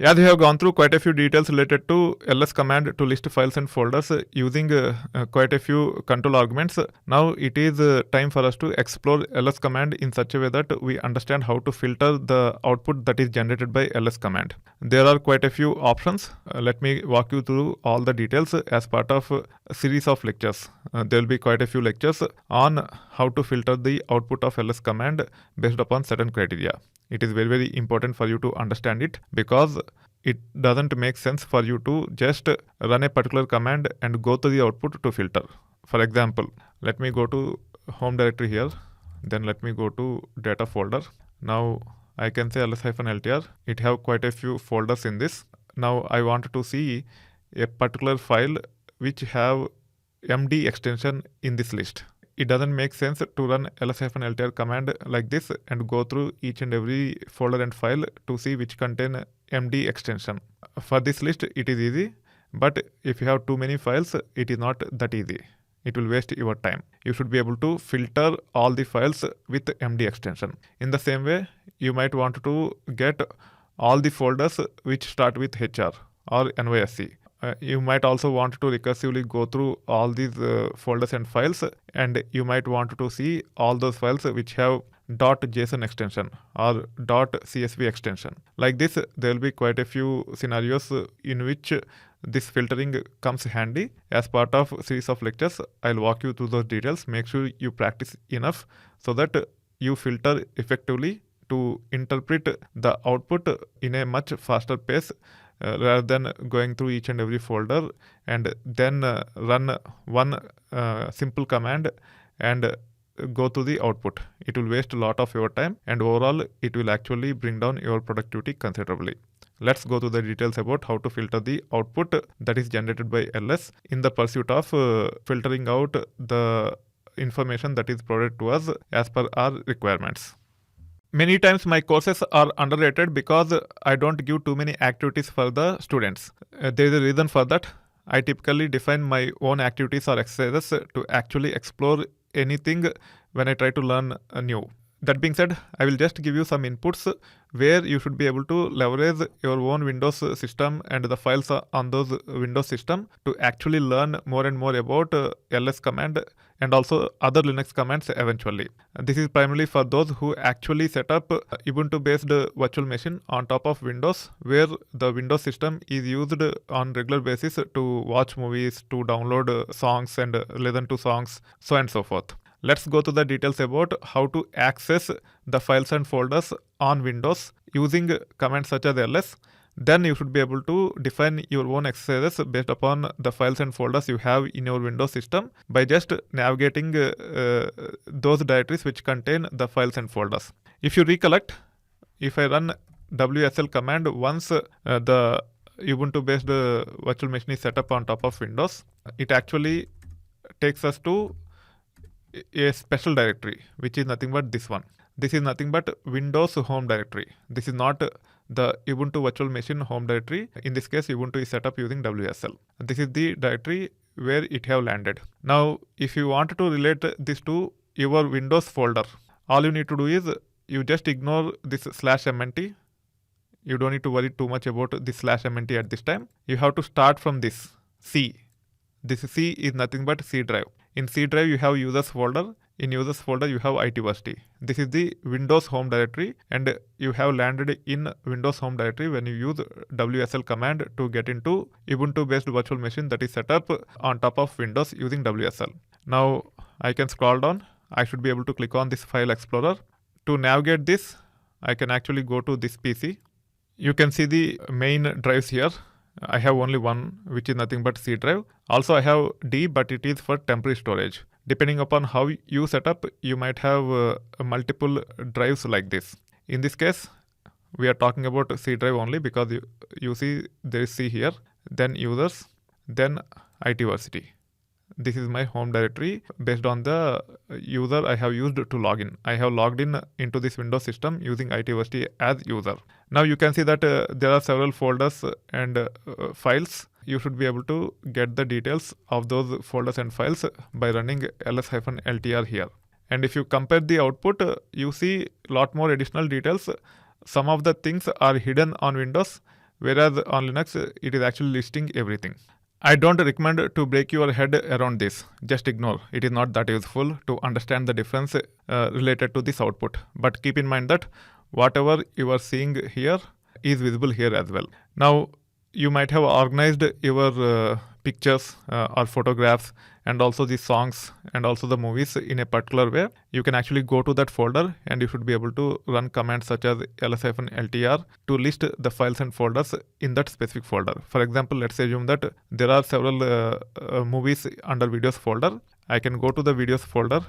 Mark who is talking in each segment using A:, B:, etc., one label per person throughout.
A: As we have gone through quite a few details related to ls command to list files and folders using quite a few control arguments, now it is time for us to explore ls command in such a way that we understand how to filter the output that is generated by ls command. There are quite a few options. Let me walk you through all the details as part of a series of lectures. There will be quite a few lectures on how to filter the output of ls command based upon certain criteria. It is very, very important for you to understand it, because it doesn't make sense for you to just run a particular command and go to the output to filter. For example, let me go to home directory here, then let me go to data folder. Now I can say ls-ltr. It have quite a few folders in this. Now I want to see a particular file which have md extension in this list. It doesn't make sense to run ls-ltr command like this and go through each and every folder and file to see which contain md extension. For this list, it is easy, but if you have too many files, it is not that easy. It will waste your time. You should be able to filter all the files with md extension. In the same way, you might want to get all the folders which start with hr or nysc. You might also want to recursively go through all these folders and files, and you might want to see all those files which have .json extension or .csv extension. Like this, there will be quite a few scenarios in which this filtering comes handy. As part of series of lectures, I'll walk you through those details. Make sure you practice enough so that you filter effectively to interpret the output in a much faster pace, rather than going through each and every folder and then run one simple command and go to the output. It will waste a lot of your time, and overall it will actually bring down your productivity considerably. Let's go to the details about how to filter the output that is generated by ls in the pursuit of filtering out the information that is provided to us as per our requirements. Many times my courses are underrated because I don't give too many activities for the students. There is a reason for that. I typically define my own activities or exercises to actually explore anything when I try to learn new. That being said, I will just give you some inputs where you should be able to leverage your own Windows system and the files on those Windows system to actually learn more and more about ls command and also other Linux commands eventually. This is primarily for those who actually set up Ubuntu based virtual machine on top of Windows, where the Windows system is used on regular basis to watch movies, to download songs and listen to songs, so on and so forth. Let's go to the details about how to access the files and folders on Windows using commands such as ls. Then you should be able to define your own exercises based upon the files and folders you have in your Windows system by just navigating those directories which contain the files and folders. If you recollect, if I run wsl command once the Ubuntu based virtual machine is set up on top of Windows, it actually takes us to a special directory, which is nothing but this one. This is nothing but Windows home directory. This is not the Ubuntu virtual machine home directory. In this case, Ubuntu is set up using WSL. This is the directory where it have landed. Now, if you want to relate this to your Windows folder, all you need to do is you just ignore this /mnt. You don't need to worry too much about this /mnt at this time. You have to start from this C. This C is nothing but C drive. In C drive, you have users folder. In users folder, you have itversity. This is the Windows home directory, and you have landed in Windows home directory when you use WSL command to get into Ubuntu based virtual machine that is set up on top of Windows using WSL. Now I can scroll down. I should be able to click on this file explorer. To navigate this, I can actually go to this PC. You can see the main drives here. I have only one, which is nothing but C drive. Also I have D, but it is for temporary storage. Depending upon how you set up, you might have multiple drives like this. In this case, we are talking about C drive only because you see there is C here, then users, then itversity. This is my home directory based on the user I have used to log in. I have logged in into this Windows system using itversity as user. Now you can see that there are several folders and files. You should be able to get the details of those folders and files by running ls-ltr here. And if you compare the output, you see a lot more additional details. Some of the things are hidden on Windows, whereas on Linux, it is actually listing everything. I don't recommend to break your head around this. Just ignore. It is not that useful to understand the difference related to this output. But keep in mind that whatever you are seeing here is visible here as well. Now, you might have organized your pictures or photographs and also the songs and also the movies in a particular way. You can actually go to that folder and you should be able to run commands such as ls-ltr to list the files and folders in that specific folder. For example, let's assume that there are several movies under videos folder. I can go to the videos folder.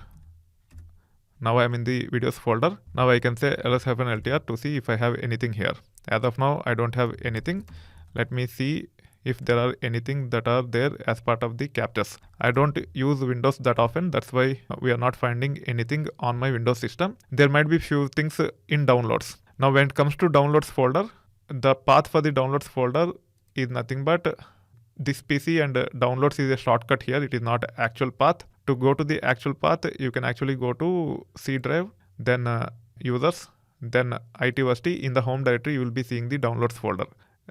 A: Now I'm in the videos folder. Now I can say ls-ltr to see if I have anything here. As of now, I don't have anything. Let me see if there are anything that are there as part of the captures. I don't use Windows that often. That's why we are not finding anything on my Windows system. There might be few things in downloads. Now when it comes to downloads folder, the path for the downloads folder is nothing but this PC, and downloads is a shortcut here. It is not actual path. To go to the actual path, you can actually go to C drive, then users, then itversity. In the home directory, you will be seeing the downloads folder.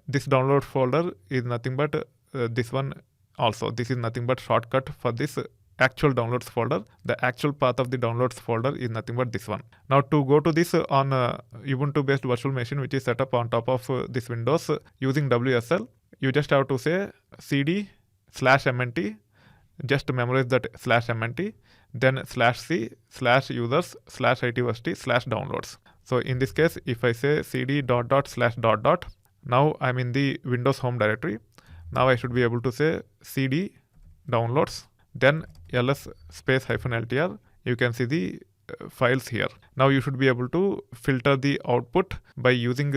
A: This download folder is nothing but this one also. This is nothing but shortcut for this actual downloads folder. The actual path of the downloads folder is nothing but this one. Now to go to this on Ubuntu based virtual machine which is set up on top of this Windows using WSL, you just have to say cd/mnt, just memorize that /mnt, then /c/users/itversity/downloads. So in this case, if I say cd ... now I'm in the Windows home directory. Now I should be able to say cd downloads, then ls -ltr. You can see the files here. Now you should be able to filter the output by using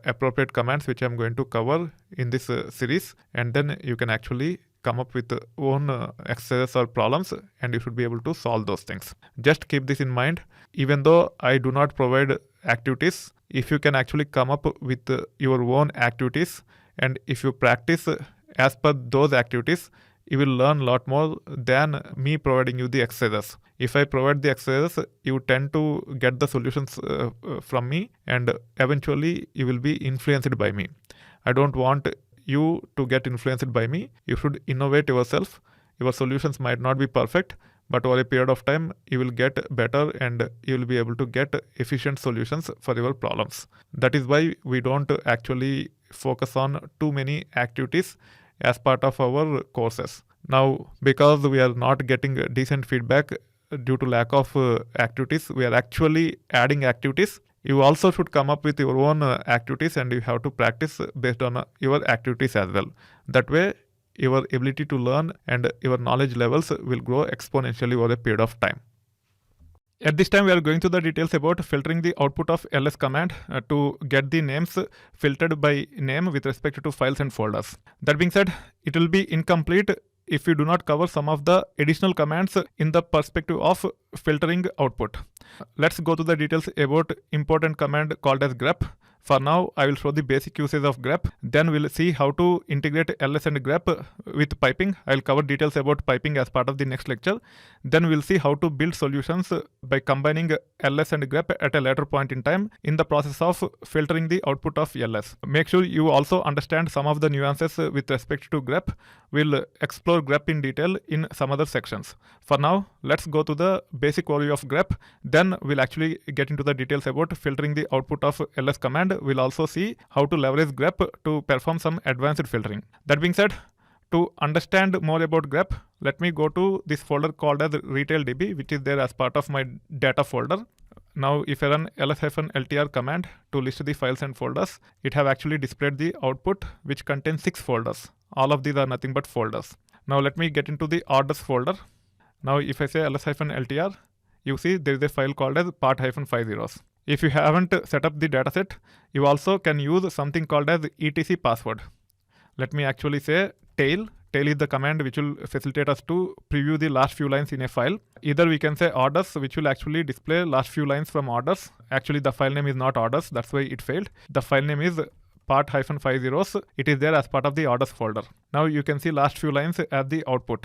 A: appropriate commands which I'm going to cover in this series, and then you can actually come up with own exercises or problems, and you should be able to solve those things. Just keep this in mind. Even though I do not provide activities, if you can actually come up with your own activities, and if you practice as per those activities, you will learn a lot more than me providing you the exercises. If I provide the exercises, you tend to get the solutions from me, and eventually you will be influenced by me. I don't want you to get influenced by me. You should innovate yourself. Your solutions might not be perfect, but over a period of time, you will get better and you will be able to get efficient solutions for your problems. That is why we don't actually focus on too many activities as part of our courses. Now, because we are not getting decent feedback due to lack of activities, we are actually adding activities. You also should come up with your own activities, and you have to practice based on your activities as well. That way, your ability to learn and your knowledge levels will grow exponentially over a period of time. At this time, we are going through the details about filtering the output of ls command to get the names filtered by name with respect to files and folders. That being said, it will be incomplete if we do not cover some of the additional commands in the perspective of filtering output. Let's go to the details about important command called as grep. For now, I will show the basic uses of grep. Then we'll see how to integrate ls and grep with piping. I'll cover details about piping as part of the next lecture. Then we'll see how to build solutions by combining ls and grep at a later point in time in the process of filtering the output of ls. Make sure you also understand some of the nuances with respect to grep. We'll explore grep in detail in some other sections. For now, let's go to the basic overview of grep. Then we'll actually get into the details about filtering the output of ls command. We'll also see how to leverage grep to perform some advanced filtering. That being said, to understand more about grep, let me go to this folder called as retaildb, which is there as part of my data folder. Now, if I run ls-ltr command to list the files and folders, it have actually displayed the output which contains 6 folders. All of these are nothing but folders. Now, let me get into the orders folder. Now, if I say ls-ltr, you see there is a file called as part-50. If you haven't set up the dataset, you also can use something called as etc password. Let me actually say tail. Tail is the command which will facilitate us to preview the last few lines in a file. Either we can say orders, which will actually display last few lines from orders. Actually, the file name is not orders. That's why it failed. The file name is part-50. It is there as part of the orders folder. Now you can see last few lines as the output.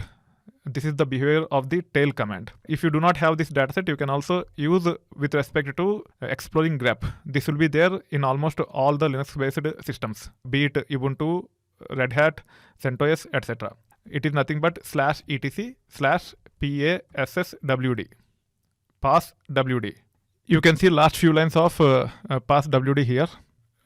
A: This is the behavior of the tail command. If you do not have this dataset, you can also use with respect to exploring grep. This will be there in almost all the Linux-based systems, be it Ubuntu, Red Hat, CentOS, etc. It is nothing but /etc/passwd, passwd. You can see last few lines of passwd here.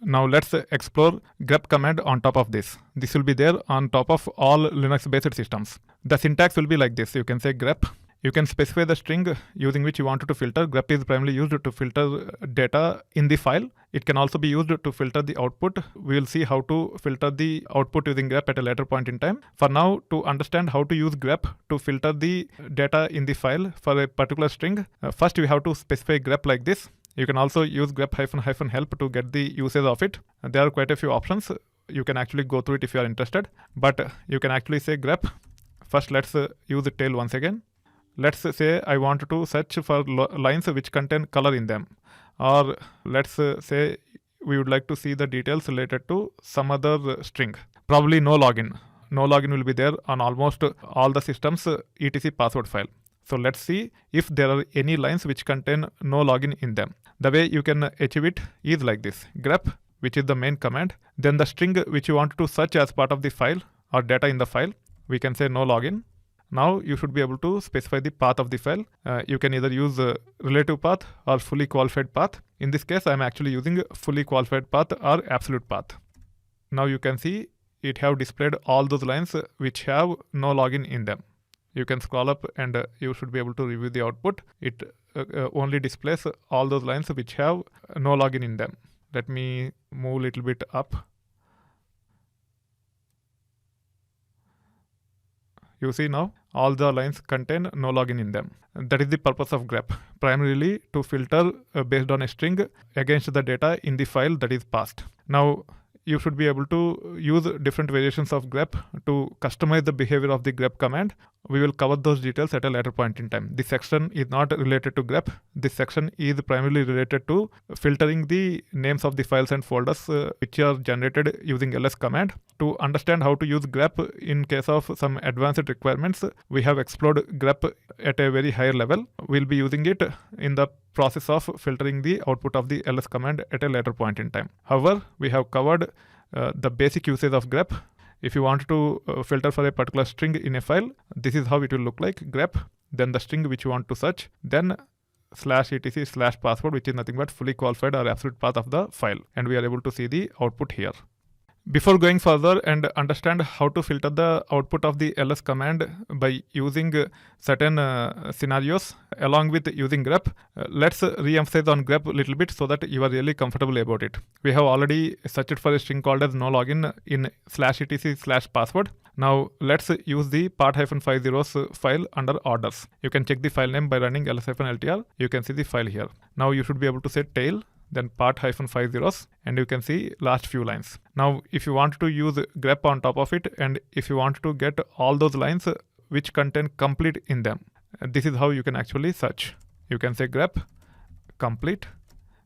A: Now let's explore grep command on top of this. This will be there on top of all Linux-based systems. The syntax will be like this. You can say grep. You can specify the string using which you wanted to filter. Grep is primarily used to filter data in the file. It can also be used to filter the output. We will see how to filter the output using grep at a later point in time. For now, to understand how to use grep to filter the data in the file for a particular string, first we have to specify grep like this. You can also use grep -- help to get the usage of it. There are quite a few options. You can actually go through it if you are interested. But you can actually say grep. First, let's use the tail once again. Let's say I want to search for lines which contain color in them. Or let's say we would like to see the details related to some other string. Probably no login. No login will be there on almost all the systems etc password file. So let's see if there are any lines which contain no login in them. The way you can achieve it is like this. Grep, which is the main command. Then the string which you want to search as part of the file or data in the file, we can say no login. Now you should be able to specify the path of the file. You can either use relative path or fully qualified path. In this case, I am actually using fully qualified path or absolute path. Now you can see it have displayed all those lines which have no login in them. You can scroll up and you should be able to review the output. It only displays all those lines which have no login in them. Let me move a little bit up. You see now all the lines contain no login in them. That is the purpose of grep, primarily to filter based on a string against the data in the file that is passed. Now you should be able to use different variations of grep to customize the behavior of the grep command. We will cover those details at a later point in time. This section is not related to grep. This section is primarily related to filtering the names of the files and folders which are generated using ls command. To understand how to use grep in case of some advanced requirements, we have explored grep at a very higher level. We'll be using it in the process of filtering the output of the ls command at a later point in time. However, we have covered the basic usage of grep. If you want to filter for a particular string in a file, this is how it will look like. Grep, then the string which you want to search, then /etc/password, which is nothing but fully qualified or absolute path of the file, and we are able to see the output here. Before going further and understand how to filter the output of the ls command by using certain scenarios along with using grep, let's re-emphasize on grep a little bit so that you are really comfortable about it. We have already searched for a string called as no login in /etc/password. Now let's use the part-50 file under orders. You can check the file name by running ls-ltr. You can see the file here. Now you should be able to say tail, then part-50, and you can see last few lines. Now if you want to use grep on top of it, and if you want to get all those lines which contain complete in them, this is how you can actually search. You can say grep complete,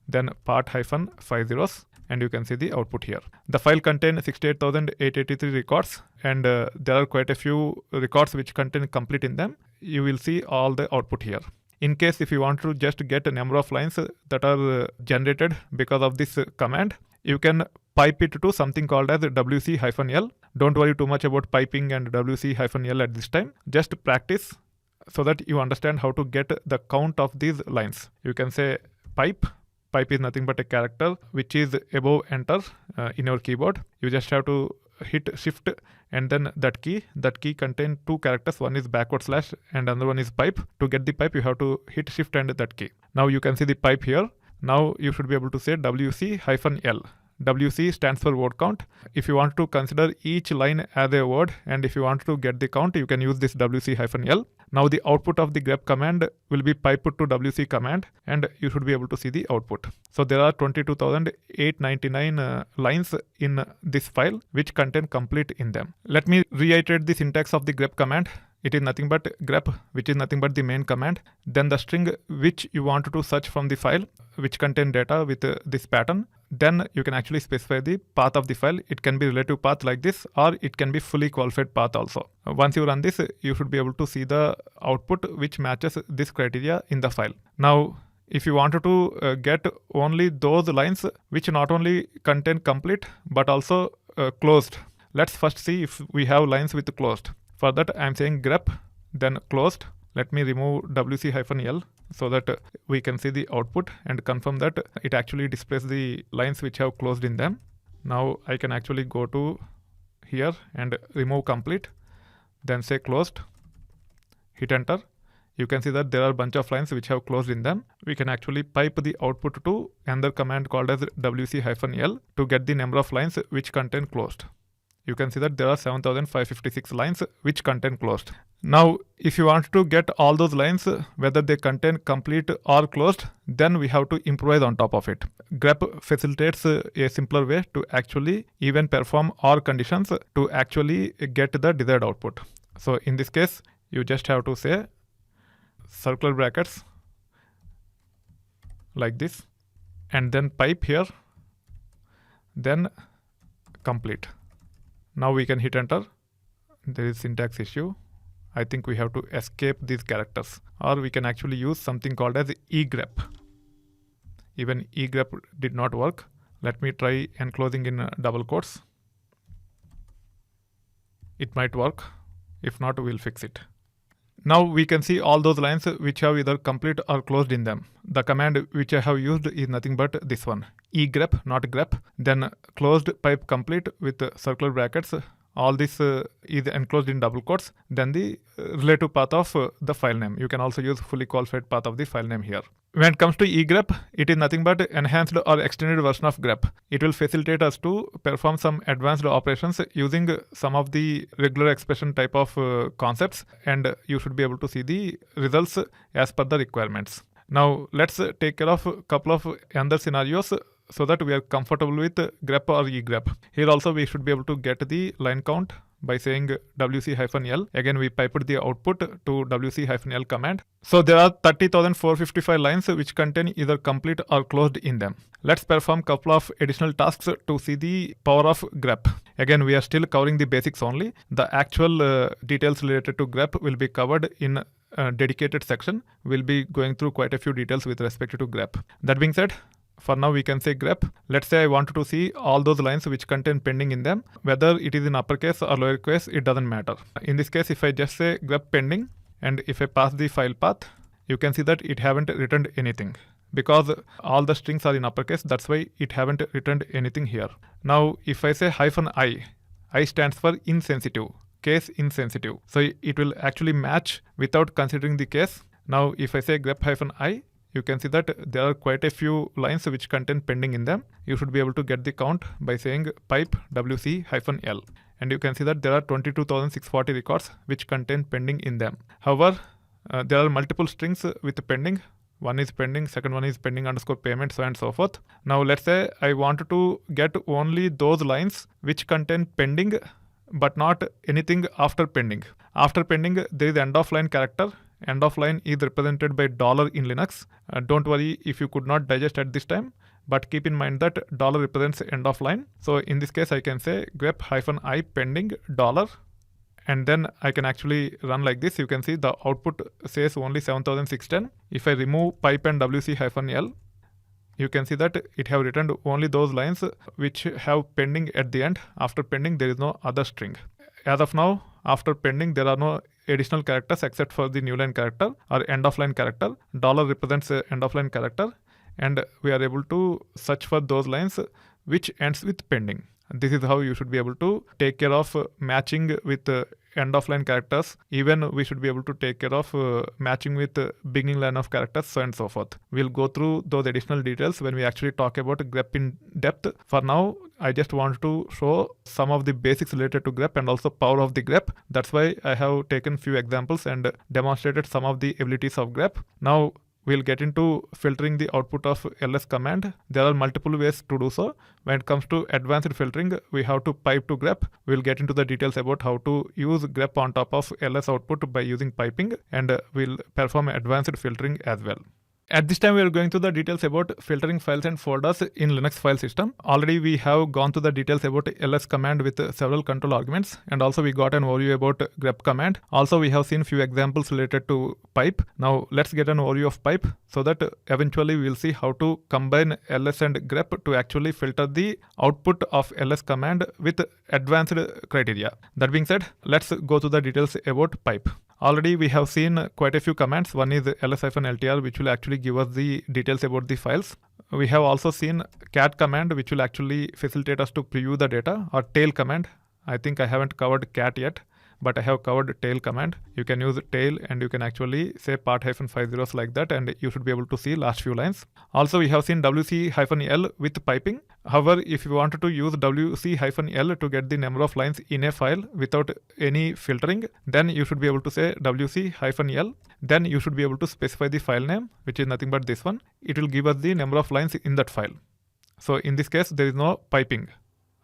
A: then part-50, and you can see the output here. The file contains 68,883 records, and there are quite a few records which contain complete in them. You will see all the output here. In case if you want to just get a number of lines that are generated because of this command, you can pipe it to something called as wc-l. Don't worry too much about piping and wc-l at this time. Just practice so that you understand how to get the count of these lines. You can say pipe. Pipe is nothing but a character which is above enter in your keyboard. You just have to hit shift and then that key contains two characters. One is backward slash and another one is pipe. To get the pipe, you have to hit shift and that key. Now you can see the pipe here. Now you should be able to say wc-l. WC stands for word count. If you want to consider each line as a word, and if you want to get the count, you can use this WC-L. Now the output of the grep command will be piped to WC command, and you should be able to see the output. So there are 22,899 lines in this file which contain complete in them. Let me reiterate the syntax of the grep command. It is nothing but grep, which is nothing but the main command. Then the string which you want to search from the file, which contain data with this pattern. then you can actually specify the path of the file. It can be relative path like this, or it can be fully qualified path also. Once you run this, you should be able to see the output which matches this criteria in the file. Now, if you wanted to get only those lines which not only contain complete but also closed, let's first see if we have lines with closed. For that, I'm saying grep, then closed. Let me remove wc-l so that we can see the output and confirm that it actually displays the lines which have closed in them. Now I can actually go to here and remove complete, then say closed, hit enter. You can see that there are a bunch of lines which have closed in them. We can actually pipe the output to another command called as wc-l to get the number of lines which contain closed. You can see that there are 7,556 lines which contain closed. Now, if you want to get all those lines, whether they contain complete or closed, then we have to improvise on top of it. grep facilitates a simpler way to actually even perform OR conditions to actually get the desired output. So in this case, you just have to say circular brackets like this, and then pipe here, then complete. Now we can hit enter. There is syntax issue. I think we have to escape these characters, or we can actually use something called as egrep. Even egrep did not work. Let me try enclosing in double quotes. It might work. If not, we'll fix it. Now we can see all those lines which have either complete or closed in them. The command which I have used is nothing but this one, egrep, not grep, then closed pipe complete with circular brackets. All this is enclosed in double quotes, then the relative path of the file name. You can also use fully qualified path of the file name here. When it comes to egrep, it is nothing but enhanced or extended version of grep. It will facilitate us to perform some advanced operations using some of the regular expression type of concepts, and you should be able to see the results as per the requirements. Now let's take care of a couple of other scenarios so that we are comfortable with grep or egrep. Here also we should be able to get the line count by saying wc-l. Again, we piped the output to wc-l command. So there are 30,455 lines which contain either complete or closed in them. Let's perform couple of additional tasks to see the power of grep. Again, we are still covering the basics only. The actual details related to grep will be covered in a dedicated section. We'll be going through quite a few details with respect to grep. That being said, for now we can say grep. Let's say I wanted to see all those lines which contain pending in them. Whether it is in uppercase or lowercase, it doesn't matter. In this case, if I just say grep pending, and if I pass the file path, you can see that it haven't returned anything. Because all the strings are in uppercase, that's why it haven't returned anything here. Now if I say I stands for insensitive, case insensitive. So it will actually match without considering the case. Now if I say grep-I, you can see that there are quite a few lines which contain pending in them. You should be able to get the count by saying pipe wc-l. And you can see that there are 22,640 records which contain pending in them. However, there are multiple strings with pending. One is pending, second one is pending underscore payment, so and so forth. Now let's say I wanted to get only those lines which contain pending but not anything after pending. After pending, there is end of line character. End of line is represented by $ in Linux. Don't worry if you could not digest at this time, but keep in mind that $ represents end of line. So in this case, I can say grep-I pending $, and then I can actually run like this. You can see the output says only 7,610. If I remove pipe and wc-l, you can see that it have returned only those lines which have pending at the end. After pending, there is no other string. As of now, after pending, there are no additional characters except for the new line character or end of line character. $ represents end of line character, and we are able to search for those lines which ends with pending. This is how you should be able to take care of matching with end of line characters. Even we should be able to take care of matching with beginning line of characters, so and so forth. We'll go through those additional details when we actually talk about grep in depth. For now, I just want to show some of the basics related to grep and also power of the grep. That's why I have taken few examples and demonstrated some of the abilities of grep. Now we'll get into filtering the output of ls command. There are multiple ways to do so. When it comes to advanced filtering, we have to pipe to grep. We'll get into the details about how to use grep on top of ls output by using piping, and we'll perform advanced filtering as well. At this time, we are going through the details about filtering files and folders in Linux file system. Already we have gone through the details about ls command with several control arguments, and also we got an overview about grep command. Also, we have seen few examples related to pipe. Now let's get an overview of pipe so that eventually we will see how to combine ls and grep to actually filter the output of ls command with advanced criteria. That being said, let's go to the details about pipe. Already we have seen quite a few commands. One is ls-ltr, which will actually give us the details about the files. We have also seen cat command, which will actually facilitate us to preview the data, or tail command. I think I haven't covered cat yet, but I have covered tail command. You can use tail and you can actually say part-5 zeros like that, and you should be able to see last few lines. Also, we have seen wc-l with piping. However, if you wanted to use wc-l to get the number of lines in a file without any filtering, then you should be able to say wc-l. Then you should be able to specify the file name, which is nothing but this one. It will give us the number of lines in that file. So in this case, there is no piping.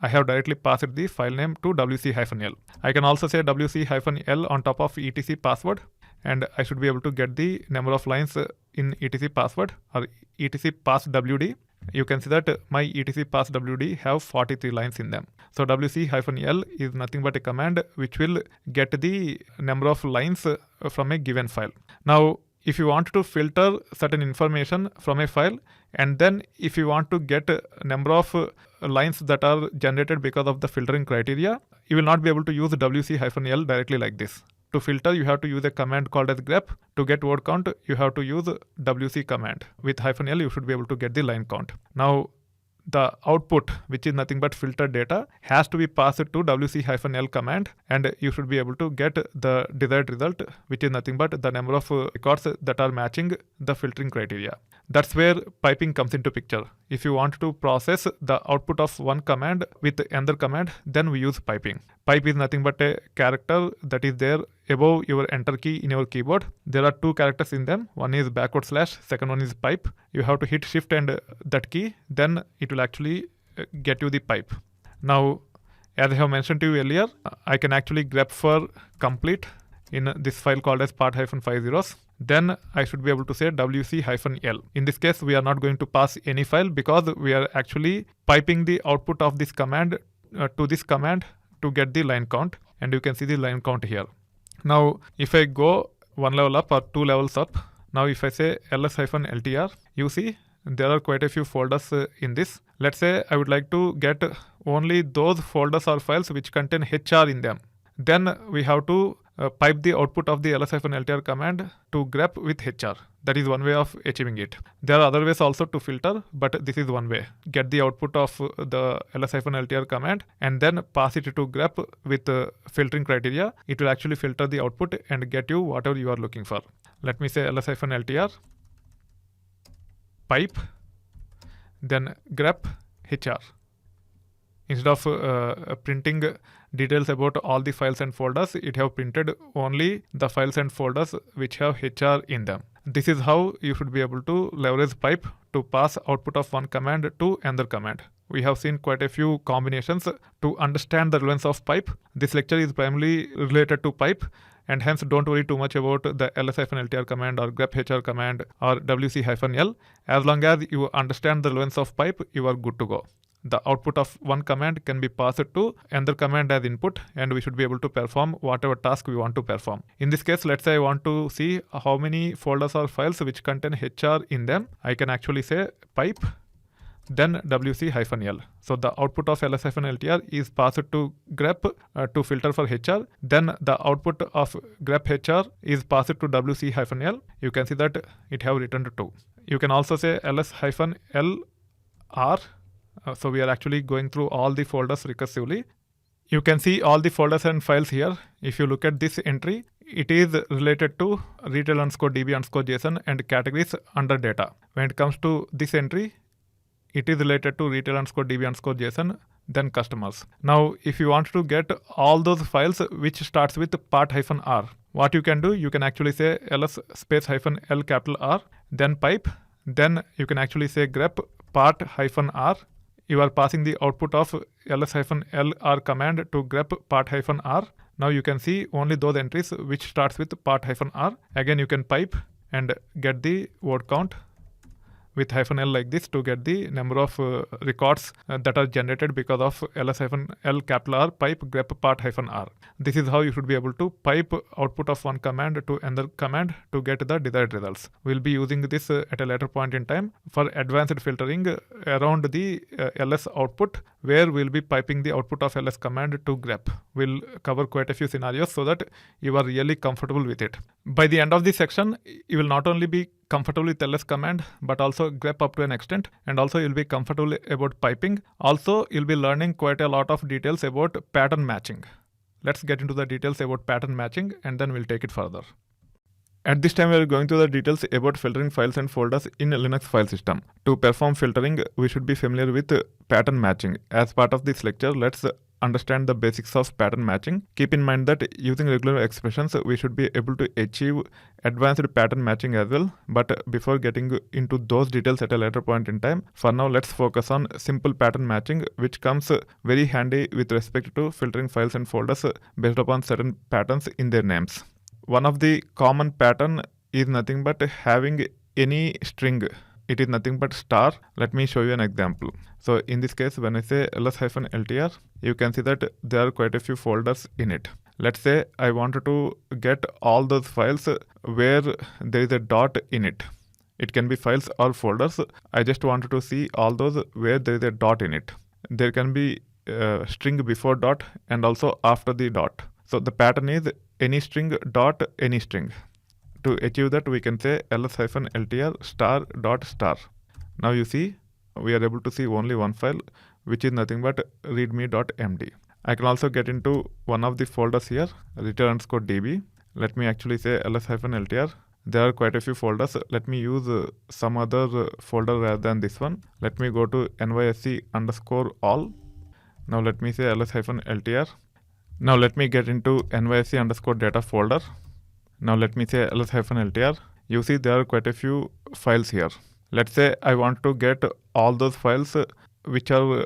A: I have directly passed the file name to wc-l. I can also say wc-l on top of etc password, and I should be able to get the number of lines in etc password or etc passwd. You can see that my etc passwd have 43 lines in them. So wc-l is nothing but a command which will get the number of lines from a given file. Now, if you want to filter certain information from a file, and then if you want to get a number of lines that are generated because of the filtering criteria, you will not be able to use wc-l directly like this. To filter, you have to use a command called as grep. To get word count, you have to use wc command. With -l, you should be able to get the line count. Now, the output, which is nothing but filtered data, has to be passed to wc-l command, and you should be able to get the desired result, which is nothing but the number of records that are matching the filtering criteria. That's where piping comes into picture. If you want to process the output of one command with another command, then we use piping. Pipe is nothing but a character that is there above your enter key in your keyboard. There are two characters in them. One is /, second one is pipe. You have to hit shift and that key, then it will actually get you the pipe. Now, as I have mentioned to you earlier, I can actually grep for complete in this file called as part-5 zeros. Then I should be able to say wc-l. In this case, we are not going to pass any file because we are actually piping the output of this command to this command to get the line count, and you can see the line count here. Now, if I go one level up or two levels up, now if I say ls-ltr, you see there are quite a few folders in this. Let's say I would like to get only those folders or files which contain hr in them. Then we have to pipe the output of the ls-ltr command to grep with hr. That is one way of achieving it. There are other ways also to filter, but this is one way. Get the output of the ls-ltr command and then pass it to grep with filtering criteria. It will actually filter the output and get you whatever you are looking for. Let me say ls-ltr pipe, then grep hr. Instead of printing details about all the files and folders, it have printed only the files and folders which have hr in them. This is how you should be able to leverage pipe to pass output of one command to another command. We have seen quite a few combinations to understand the relevance of pipe. This lecture is primarily related to pipe, and hence don't worry too much about the ls-ltr command or grep hr command or wc-l. As long as you understand the relevance of pipe, you are good to go. The output of one command can be passed to another command as input, and we should be able to perform whatever task we want to perform. In this case, let's say I want to see how many folders or files which contain hr in them. I can actually say pipe, then wc-l. So the output of ls-ltr is passed to grep to filter for hr. Then the output of grep hr is passed to wc-l. You can see that it have returned 2. You can also say ls-lr. So we are actually going through all the folders recursively. You can see all the folders and files here. If you look at this entry, it is related to retail_db_json and categories under data. When it comes to this entry, it is related to retail_db_json, then customers. Now, if you want to get all those files which starts with part-r, what you can do, you can actually say ls-l R, then pipe, then you can actually say grep part-r. You are passing the output of ls-lr command to grep part-r. Now you can see only those entries which starts with part-r. Again, you can pipe and get the word count with -l like this to get the number of records that are generated because of ls-l capital R pipe grep part -r. This is how you should be able to pipe output of one command to another command to get the desired results. We'll be using this at a later point in time for advanced filtering around the ls output, where we'll be piping the output of ls command to grep. We'll cover quite a few scenarios so that you are really comfortable with it. By the end of this section, you will not only be comfortable with ls command but also grep up to an extent, and also you'll be comfortable about piping. Also, you'll be learning quite a lot of details about pattern matching. Let's get into the details about pattern matching and then we'll take it further. At this time, we are going through the details about filtering files and folders in a Linux file system. To perform filtering, we should be familiar with pattern matching. As part of this lecture, let's understand the basics of pattern matching. Keep in mind that using regular expressions, we should be able to achieve advanced pattern matching as well. But before getting into those details at a later point in time, for now let's focus on simple pattern matching, which comes very handy with respect to filtering files and folders based upon certain patterns in their names. One of the common pattern is nothing but having any string. It is nothing but star. Let me show you an example. So in this case, when I say ls-ltr, you can see that there are quite a few folders in it. Let's say I wanted to get all those files where there is a dot in it. It can be files or folders. I just wanted to see all those where there is a dot in it. There can be string before dot and also after the dot. So the pattern is any string dot any string. To achieve that, we can say ls-ltr star dot star. Now you see, we are able to see only one file, which is nothing but readme.md. I can also get into one of the folders here, return_db. Let me actually say ls-ltr. There are quite a few folders. Let me use some other folder rather than this one. Let me go to nysc_all. Now let me say ls-ltr. Now let me get into nysc_data folder. Now let me say ls-ltr. You see there are quite a few files here. Let's say I want to get all those files which are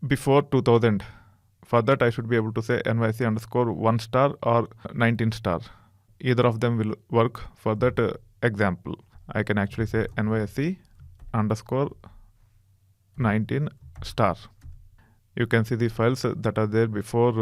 A: before 2000. For that, I should be able to say nysc_1 star or 19 star. Either of them will work for that example. I can actually say nysc_19 star. You can see the files that are there before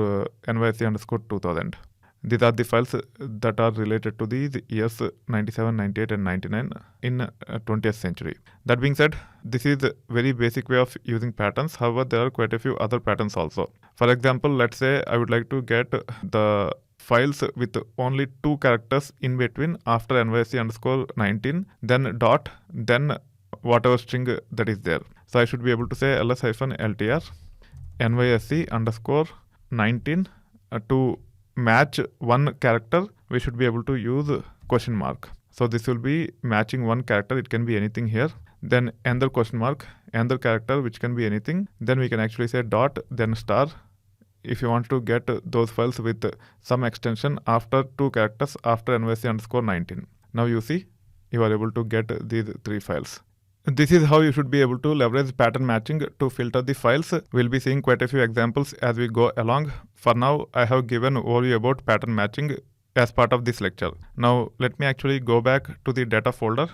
A: nysc_2000. These are the files that are related to the years 97, 98 and 99 in 20th century. That being said, this is a very basic way of using patterns. However, there are quite a few other patterns also. For example, let's say I would like to get the files with only 2 characters in between after nysc_19, then dot, then whatever string that is there. So I should be able to say ls-ltr nysc_19 to match one character. We should be able to use question mark. So this will be matching one character. It can be anything here. Then another question mark, another character which can be anything. Then we can actually say dot, then star. If you want to get those files with some extension after 2 characters after nysc_19. Now you see, you are able to get these 3 files. This is how you should be able to leverage pattern matching to filter the files. We'll be seeing quite a few examples as we go along. For now, I have given an overview about pattern matching as part of this lecture. Now, let me actually go back to the data folder,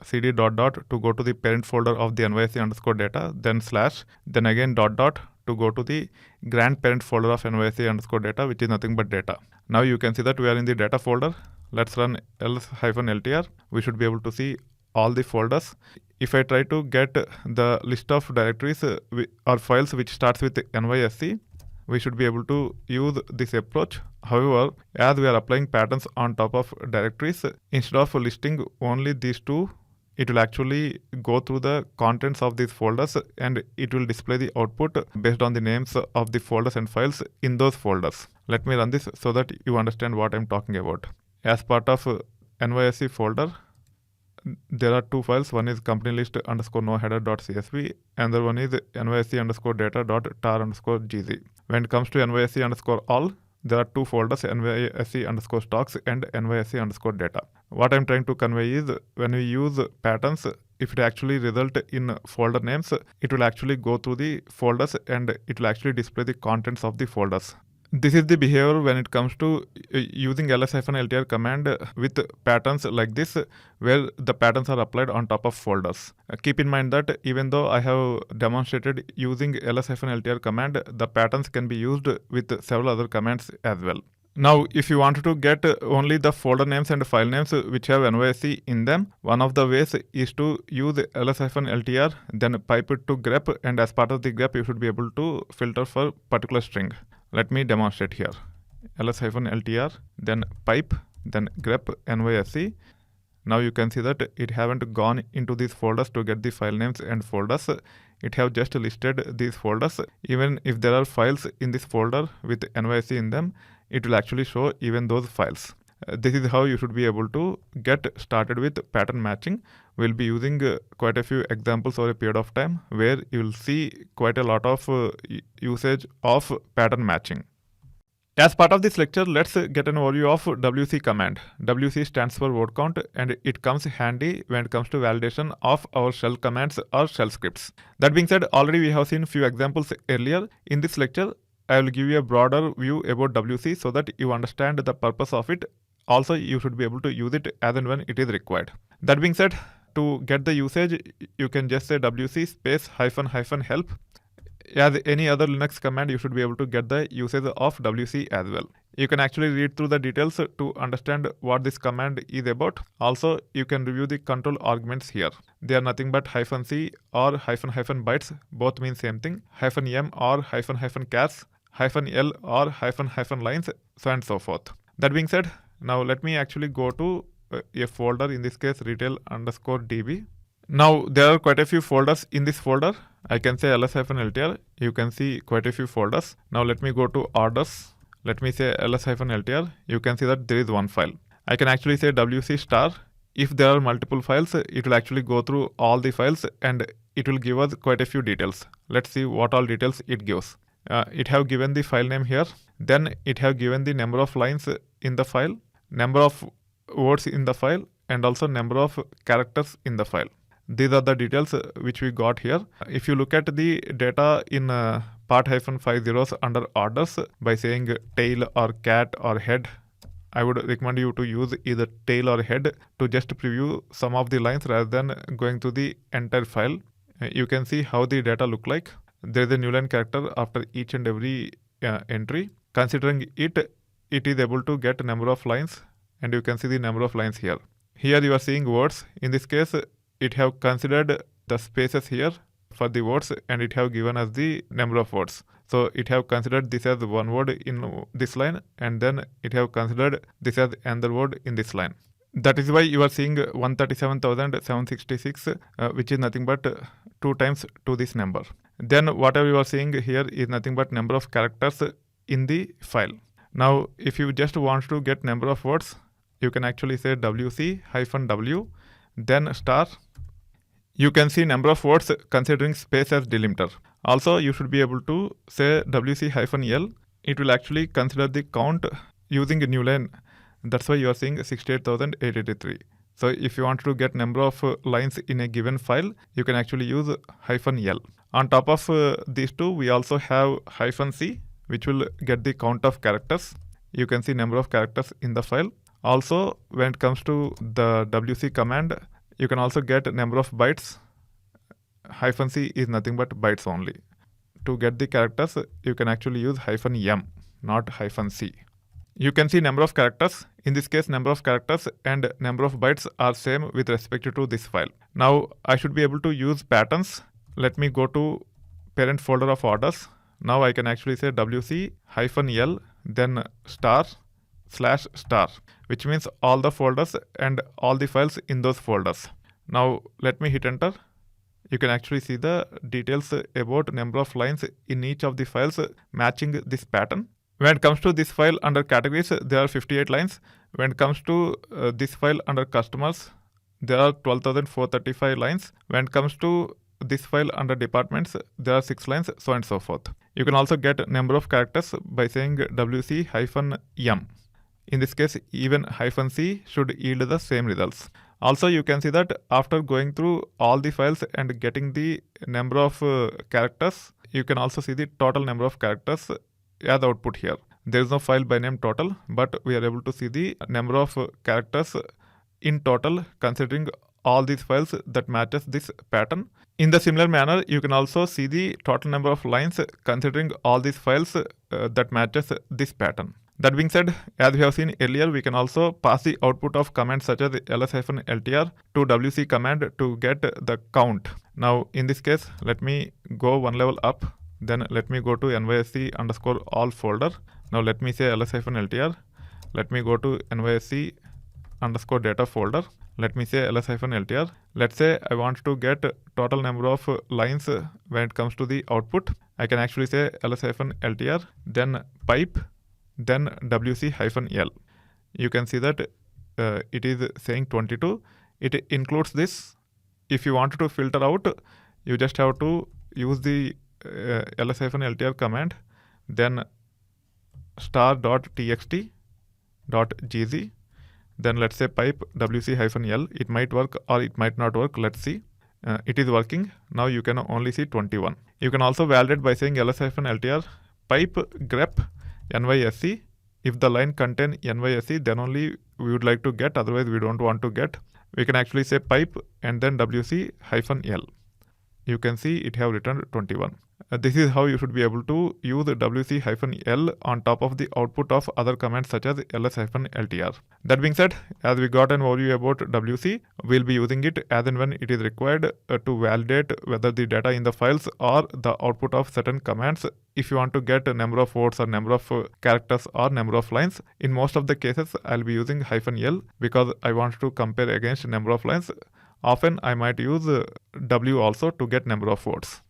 A: cd ... to go to the parent folder of the nysc_data, then slash, then again ... to go to the grandparent folder of nysc_data, which is nothing but data. Now you can see that we are in the data folder. Let's run ls-ltr. We should be able to see all the folders. If I try to get the list of directories or files which starts with nysc, we should be able to use this approach. However, as we are applying patterns on top of directories, instead of listing only these 2, it will actually go through the contents of these folders and it will display the output based on the names of the folders and files in those folders. Let me run this so that you understand what I'm talking about. As part of nysc folder, there are 2 files. One is company list _noheader.csv, another one is nysc_data.tar_gz. When it comes to nysc_all, there are 2 folders, nysc_stocks and nysc_data. What I'm trying to convey is when we use patterns, if it actually result in folder names, it will actually go through the folders and it will actually display the contents of the folders. This is the behavior when it comes to using ls-ltr command with patterns like this, where the patterns are applied on top of folders. Keep in mind that even though I have demonstrated using ls-ltr command, the patterns can be used with several other commands as well. Now, if you wanted to get only the folder names and file names which have NYSE in them, one of the ways is to use ls-ltr, then pipe it to grep, and as part of the grep, you should be able to filter for particular string. Let me demonstrate here. ls-ltr, then pipe, then grep NYSE. Now you can see that it haven't gone into these folders to get the file names and folders. It have just listed these folders. Even if there are files in this folder with NYSE in them, it will actually show even those files. This is how you should be able to get started with pattern matching. We'll be using quite a few examples over a period of time where you will see quite a lot of usage of pattern matching. As part of this lecture, let's get an overview of WC command. WC stands for word count, and it comes handy when it comes to validation of our shell commands or shell scripts. That being said, already we have seen few examples earlier. In this lecture, I will give you a broader view about WC so that you understand the purpose of it. Also, you should be able to use it as and when it is required. That being said, to get the usage, you can just say WC space -- help. As any other Linux command, you should be able to get the usage of WC as well. You can actually read through the details to understand what this command is about. Also, you can review the control arguments here. They are nothing but -c or --bytes, both mean same thing, -m or --chars, -l or --lines, so and so forth. That being said, now let me actually go to a folder, in this case retail_db. Now there are quite a few folders in this folder. I can say ls-ltr. You can see quite a few folders. Now let me go to orders. Let me say ls-ltr. You can see that there is one file. I can actually say wc*. If there are multiple files, it will actually go through all the files and it will give us quite a few details. Let's see what all details it gives. It have given the file name here. Then it have given the number of lines in the file, number of words in the file, and also number of characters in the file. These are the details which we got here. If you look at the data in part -50 under orders by saying tail or cat or head, I would recommend you to use either tail or head to just preview some of the lines rather than going to the entire file. You can see how the data look like. There is a new line character after each and every entry. Considering it is able to get number of lines, and you can see the number of lines here. Here you are seeing words. In this case, it have considered the spaces here for the words, and it have given us the number of words. So it have considered this as one word in this line, and then it have considered this as another word in this line. That is why you are seeing 137,766, which is nothing but 2 times to this number. Then whatever you are seeing here is nothing but number of characters in the file. Now, if you just want to get number of words, you can actually say wc-w, then star. You can see number of words considering space as delimiter. Also, you should be able to say wc-l. It will actually consider the count using a new line. That's why you are seeing 68,883. So if you want to get number of lines in a given file, you can actually use -l. On top of these two, we also have -c, which will get the count of characters. You can see number of characters in the file. Also, when it comes to the WC command, you can also get number of bytes. -c is nothing but bytes only. To get the characters, you can actually use -m, not -c. You can see number of characters. In this case, number of characters and number of bytes are same with respect to this file. Now, I should be able to use patterns. Let me go to parent folder of orders. Now I can actually say wc-l, then */*, which means all the folders and all the files in those folders. Now let me hit enter. You can actually see the details about number of lines in each of the files matching this pattern. When it comes to this file under categories, there are 58 lines. When it comes to this file under customers, there are 12,435 lines. When it comes to this file under departments, there are 6 lines, so on and so forth. You can also get number of characters by saying wc-m. In this case, even -c should yield the same results. Also, you can see that after going through all the files and getting the number of characters, you can also see the total number of characters as output here. there is no file by name total, but we are able to see the number of characters in total considering all these files that matches this pattern. In the similar manner, you can also see the total number of lines considering all these files that matches this pattern. That being said, as we have seen earlier, we can also pass the output of commands such as ls-ltr to wc command to get the count. Now in this case, let me go one level up. Then let me go to nysc_all folder. Now let me say ls-ltr. Let me go to nysc_data folder. Let me say ls-ltr. Let's say I want to get total number of lines when it comes to the output. I can actually say ls-ltr, then pipe, then wc-l. You can see that it is saying 22. It includes this. If you wanted to filter out, you just have to use the ls-ltr command, then star.txt.gz, then let's say pipe wc-l. It might work or it might not work. Let's see. It is working. Now you can only see 21. You can also validate by saying ls-ltr pipe grep nysc. If the line contain nysc, then only we would like to get, otherwise we don't want to get. We can actually say pipe and then wc-l. You can see it have returned 21. This is how you should be able to use wc-l on top of the output of other commands such as ls-ltr. That being said, as we got an overview about wc, we'll be using it as and when it is required to validate whether the data in the files or the output of certain commands. If you want to get a number of words or number of characters or number of lines, in most of the cases I'll be using -l because I want to compare against number of lines. Often I might use w also to get number of words.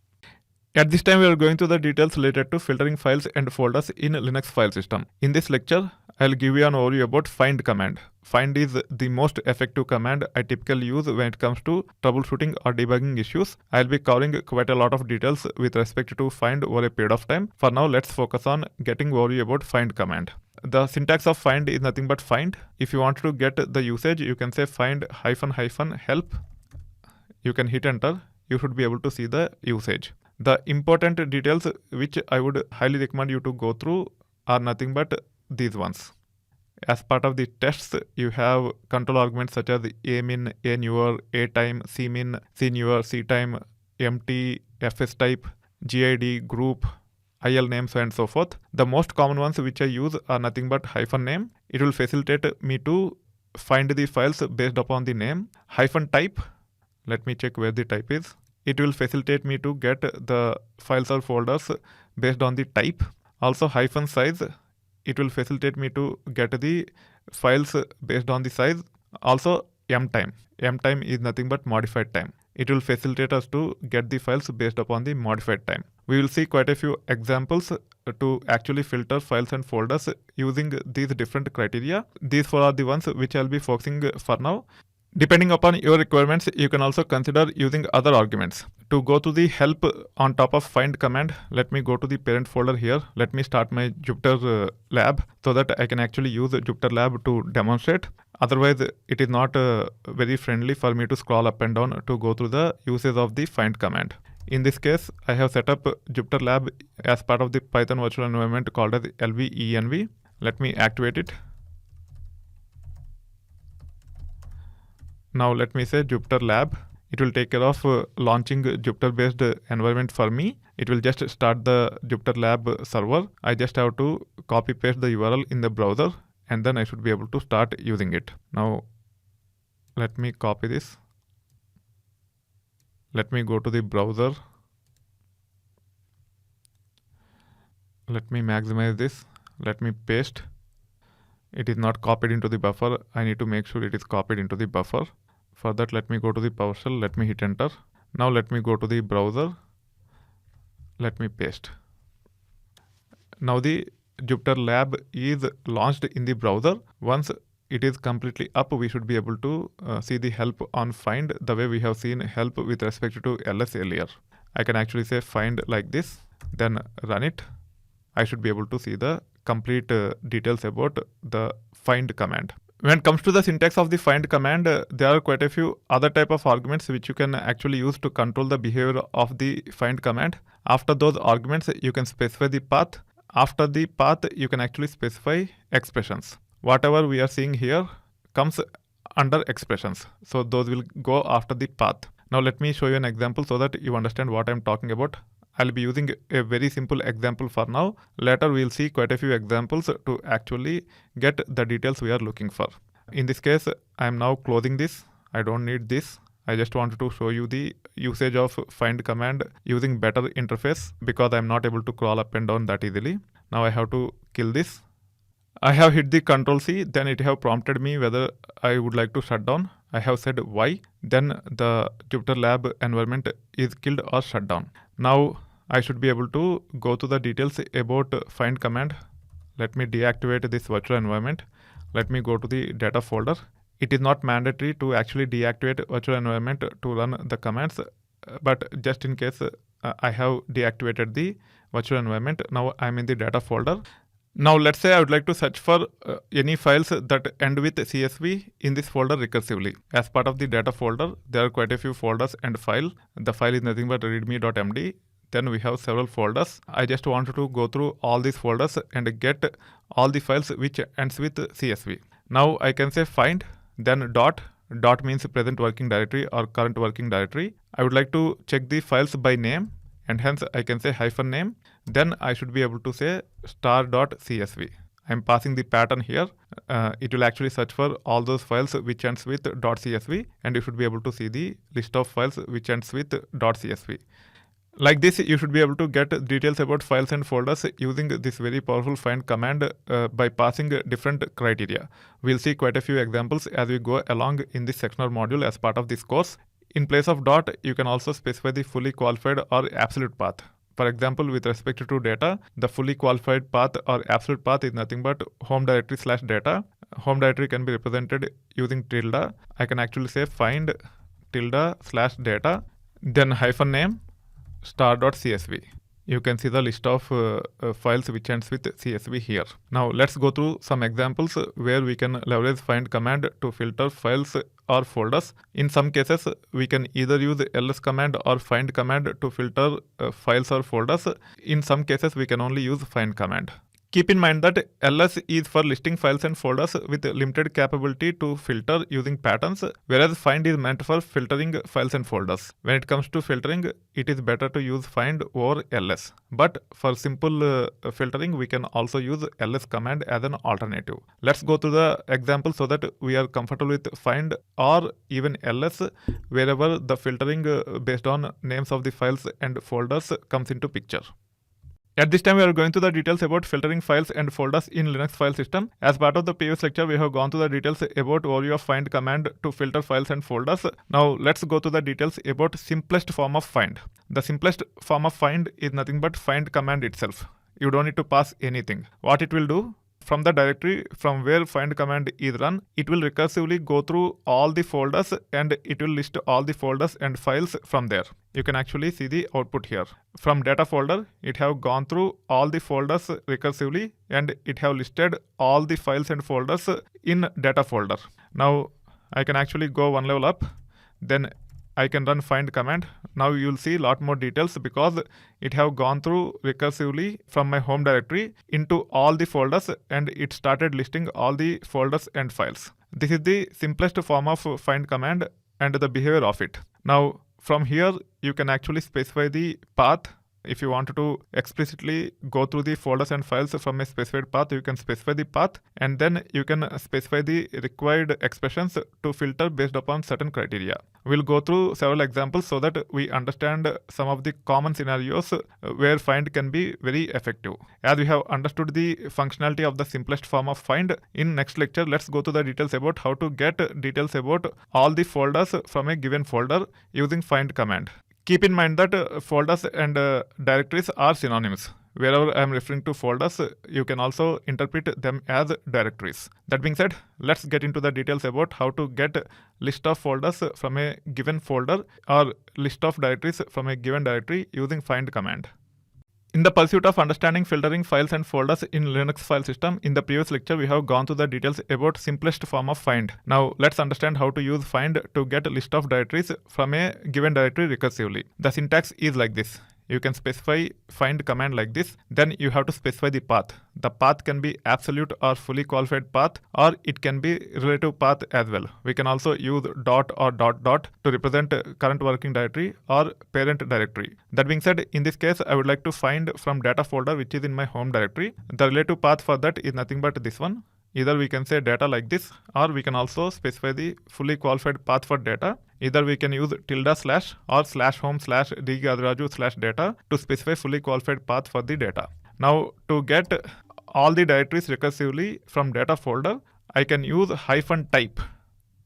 A: At this time, we are going through the details related to filtering files and folders in Linux file system. In this lecture, I'll give you an overview about find command. Find is the most effective command I typically use when it comes to troubleshooting or debugging issues. I'll be covering quite a lot of details with respect to find over a period of time. For now, let's focus on getting overview about find command. The syntax of find is nothing but find. If you want to get the usage, you can say find -help. You can hit enter. You should be able to see the usage. The important details which I would highly recommend you to go through are nothing but these ones. As part of the tests, you have control arguments such as amin, anewer, atime, cmin, cnewer, ctime, empty, fstype, gid, group, il name, so and so forth. The most common ones which I use are nothing but -name. It will facilitate me to find the files based upon the name. -type. Let me check where the type is. It will facilitate me to get the files or folders based on the type. Also -size. It will facilitate me to get the files based on the size. Also mtime. Mtime is nothing but modified time. It will facilitate us to get the files based upon the modified time. We will see quite a few examples to actually filter files and folders using these different criteria. These four are the ones which I'll be focusing for now. Depending upon your requirements, you can also consider using other arguments. To go to the help on top of find command, let me go to the parent folder here. Let me start my Jupyter lab so that I can actually use Jupyter lab to demonstrate. Otherwise, it is not very friendly for me to scroll up and down to go through the uses of the find command. In this case, I have set up Jupyter lab as part of the Python virtual environment called as lvenv. Let me activate it. Now let me say Jupyter lab. It will take care of launching Jupyter based environment for me. It will just start the Jupyter lab server. I just have to copy paste the URL in the browser and then I should be able to start using it. Now let me copy this. Let me go to the browser. Let me maximize this. Let me paste. It is not copied into the buffer. I need to make sure it is copied into the buffer. For that, let me go to the PowerShell. Let me hit enter. Now let me go to the browser. Let me paste. Now the Jupyter lab is launched in the browser. Once it is completely up, we should be able to see the help on find the way we have seen help with respect to ls earlier. I can actually say find like this, then run it. I should be able to see the complete details about the find command. When it comes to the syntax of the find command, there are quite a few other type of arguments which you can actually use to control the behavior of the find command. After those arguments, you can specify the path. after the path, you can actually specify expressions. Whatever we are seeing here comes under expressions. So those will go after the path. Now let me show you an example so that you understand what I'm talking about. I'll be using a very simple example for now. Later we'll see quite a few examples to actually get the details we are looking for. In this case, I'm now closing this. I don't need this. I just wanted to show you the usage of find command using better interface because I'm not able to crawl up and down that easily. Now I have to kill this. I have hit the Ctrl C, then it have prompted me whether I would like to shut down. I have said Y, then the Jupyter Lab environment is killed or shut down. Now I should be able to go to the details about find command. Let me deactivate this virtual environment. Let me go to the data folder. It is not mandatory to actually deactivate virtual environment to run the commands, but just in case I have deactivated the virtual environment. Now I'm in the data folder. Now let's say I would like to search for any files that end with CSV in this folder recursively. As part of the data folder, there are quite a few folders and file. The file is nothing but readme.md. Then we have several folders. I just wanted to go through all these folders and get all the files which ends with CSV. Now I can say find, then dot means present working directory or current working directory. I would like to check the files by name, and hence I can say hyphen name. Then I should be able to say star.csv. I'm passing the pattern here. It will actually search for all those files which ends with .csv, and you should be able to see the list of files which ends with .csv. Like this, you should be able to get details about files and folders using this very powerful find command by passing different criteria. We'll see quite a few examples as we go along in this sectional module as part of this course. In place of dot, you can also specify the fully qualified or absolute path. For example, with respect to data, the fully qualified path or absolute path is nothing but home directory / data. Home directory can be represented using tilde. I can actually say find tilde / data, then hyphen name, star.csv. You can see the list of files which ends with CSV here. Now let's go through some examples where we can leverage find command to filter files or folders. In some cases, we can either use ls command or find command to filter files or folders. In some cases, we can only use find command. Keep in mind that ls is for listing files and folders with limited capability to filter using patterns, whereas find is meant for filtering files and folders. When it comes to filtering, it is better to use find over ls. But for simple filtering, we can also use ls command as an alternative. Let's go to the example so that we are comfortable with find or even ls wherever the filtering based on names of the files and folders comes into picture. At this time, we are going to the details about filtering files and folders in Linux file system. As part of the previous lecture, we have gone to the details about overview of find command to filter files and folders. Now, let's go to the details about simplest form of find. The simplest form of find is nothing but find command itself. You don't need to pass anything. What it will do? From the directory from where find command is run, it will recursively go through all the folders and it will list all the folders and files from there. You can actually see the output here. From data folder, it have gone through all the folders recursively and it have listed all the files and folders in data folder. Now I can actually go one level up, then I can run find command. Now you'll see a lot more details because it have gone through recursively from my home directory into all the folders and it started listing all the folders and files. This is the simplest form of find command and the behavior of it. Now from here you can actually specify the path. If you wanted to explicitly go through the folders and files from a specified path, you can specify the path and then you can specify the required expressions to filter based upon certain criteria. We'll go through several examples so that we understand some of the common scenarios where find can be very effective. As we have understood the functionality of the simplest form of find, in next lecture, let's go to the details about how to get details about all the folders from a given folder using find command. Keep in mind that folders and directories are synonyms. Wherever I am referring to folders, you can also interpret them as directories. That being said, let's get into the details about how to get list of folders from a given folder or list of directories from a given directory using find command. In the pursuit of understanding filtering files and folders in Linux file system, in the previous lecture we have gone to the details about simplest form of find. Now let's understand how to use find to get a list of directories from a given directory recursively. The syntax is like this. you can specify find command like this. Then you have to specify the path. The path can be absolute or fully qualified path, or it can be relative path as well. We can also use dot or dot dot to represent current working directory or parent directory. That being said, in this case, I would like to find from data folder which is in my home directory. The relative path for that is nothing but this one. Either we can say data like this, or we can also specify the fully qualified path for data. Either we can use tilde slash or slash home slash dgadraju slash data to specify fully qualified path for the data. Now, to get all the directories recursively from data folder, I can use -type.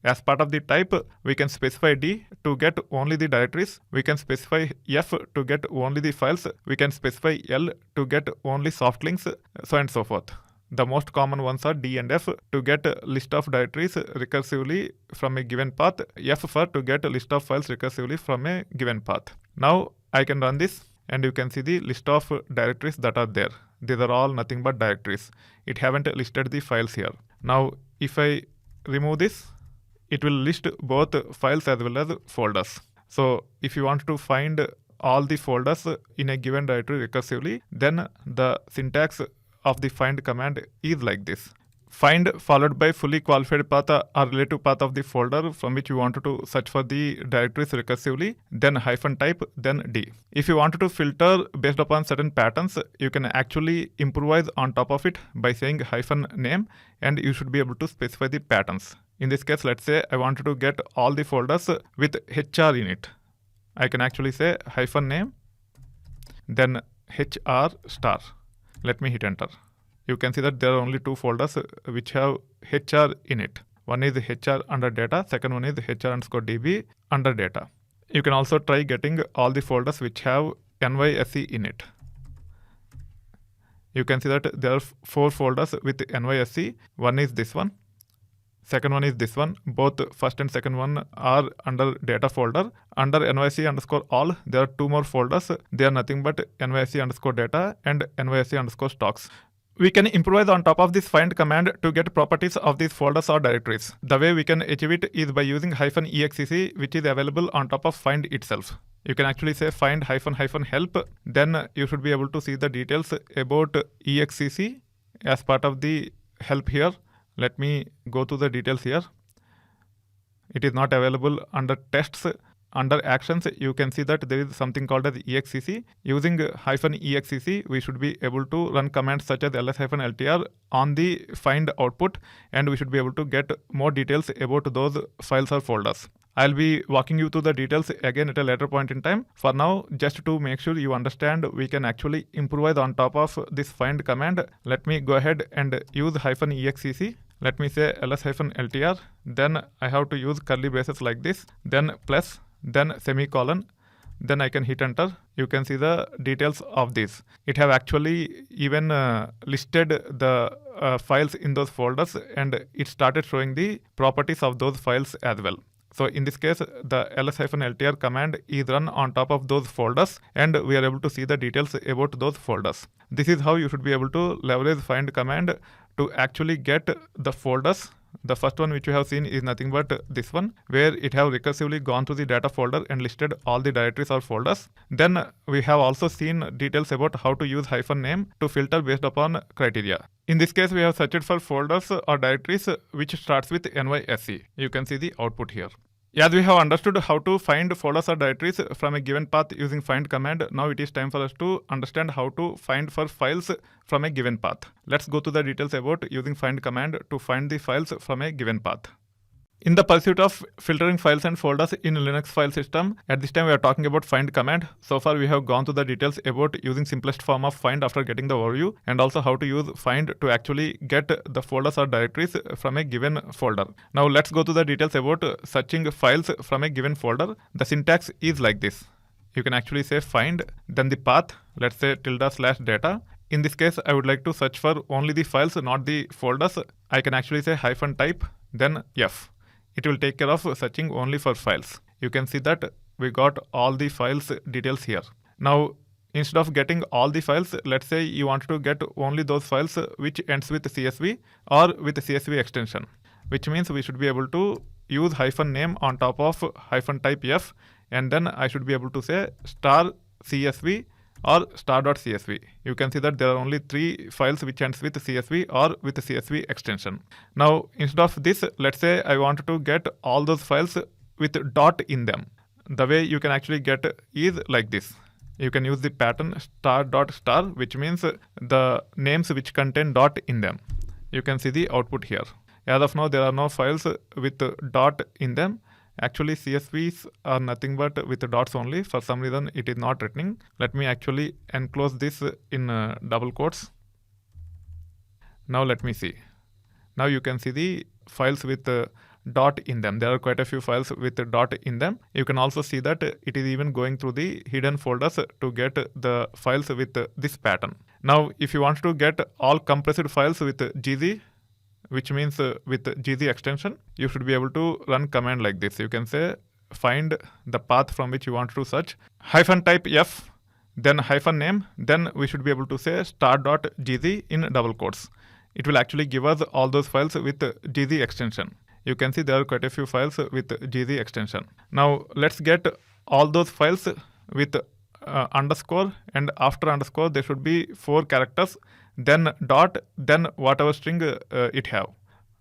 A: As part of the type, we can specify D to get only the directories. We can specify F to get only the files. We can specify L to get only soft links, so on and so forth. The most common ones are D and F to get a list of directories recursively from a given path. F for to get a list of files recursively from a given path. Now I can run this and you can see the list of directories that are there. These are all nothing but directories. It haven't listed the files here. Now if I remove this, it will list both files as well as folders. So if you want to find all the folders in a given directory recursively, then the syntax of the find command is like this. Find followed by fully qualified path or relative path of the folder from which you wanted to search for the directories recursively, then -type, then D. If you wanted to filter based upon certain patterns, you can actually improvise on top of it by saying -name, and you should be able to specify the patterns. In this case, let's say I wanted to get all the folders with HR in it. I can actually say -name, then HR star. Let me hit enter. You can see that there are only two folders which have HR in it. One is HR under data, second one is HR_DB under data. You can also try getting all the folders which have NYSE in it. You can see that there are 4 folders with NYSE. One is this one. Second one is this one. Both first and second one are under data folder. Under NYSE_all, there are 2 more folders. They are nothing but NYSE_data and NYSE_stocks. We can improvise on top of this find command to get properties of these folders or directories. The way we can achieve it is by using -exec, which is available on top of find itself. You can actually say find -help. Then you should be able to see the details about exec as part of the help here. Let me go to the details here. It is not available under tests. Under actions, you can see that there is something called as exec. Using -exec, we should be able to run commands such as ls-ltr on the find output, and we should be able to get more details about those files or folders. I'll be walking you through the details again at a later point in time. For now, just to make sure you understand, we can actually improvise on top of this find command. Let me go ahead and use -exec. Let me say ls-ltr. Then I have to use curly braces like this, then plus, then semicolon, then I can hit enter. You can see the details of this. It have actually even listed the files in those folders, and it started showing the properties of those files as well. So in this case, the ls-ltr command is run on top of those folders, and we are able to see the details about those folders. This is how you should be able to leverage find command to actually get the folders. The first one which you have seen is nothing but this one, where it have recursively gone to the data folder and listed all the directories or folders. Then we have also seen details about how to use -name to filter based upon criteria. In this case, we have searched for folders or directories which starts with NYSE. You can see the output here. As we have understood how to find folders or directories from a given path using find command, now it is time for us to understand how to find for files from a given path. Let's go to the details about using find command to find the files from a given path. In the pursuit of filtering files and folders in Linux file system, at this time we are talking about find command. So far we have gone to the details about using simplest form of find after getting the overview, and also how to use find to actually get the folders or directories from a given folder. Now let's go to the details about searching files from a given folder. The syntax is like this. You can actually say find, then the path, let's say ~data. In this case, I would like to search for only the files, not the folders. I can actually say -type, then F. It will take care of searching only for files. You can see that we got all the files details here. Now, instead of getting all the files, let's say you want to get only those files which ends with CSV or with CSV extension, which means we should be able to use -name on top of -type F, and then I should be able to say *CSV or star.csv. You can see that there are only 3 files which ends with CSV or with CSV extension. Now instead of this, let's say I want to get all those files with dot in them. The way you can actually get is like this. You can use the pattern star.star, which means the names which contain dot in them. You can see the output here. As of now, there are no files with dot in them. Actually, CSVs are nothing but with dots only. For some reason, it is not returning. Let me actually enclose this in double quotes. Now let me see. Now you can see the files with dot in them. There are quite a few files with dot in them. You can also see that it is even going through the hidden folders to get the files with this pattern. Now, if you want to get all compressed files with gz, which means with gz extension, you should be able to run command like this. You can say find the path from which you want to search, -type f, then -name, then we should be able to say star.gz in double quotes. It will actually give us all those files with gz extension. You can see there are quite a few files with gz extension. Now let's get all those files with underscore, and after underscore there should be 4 characters, then dot, then whatever string it have.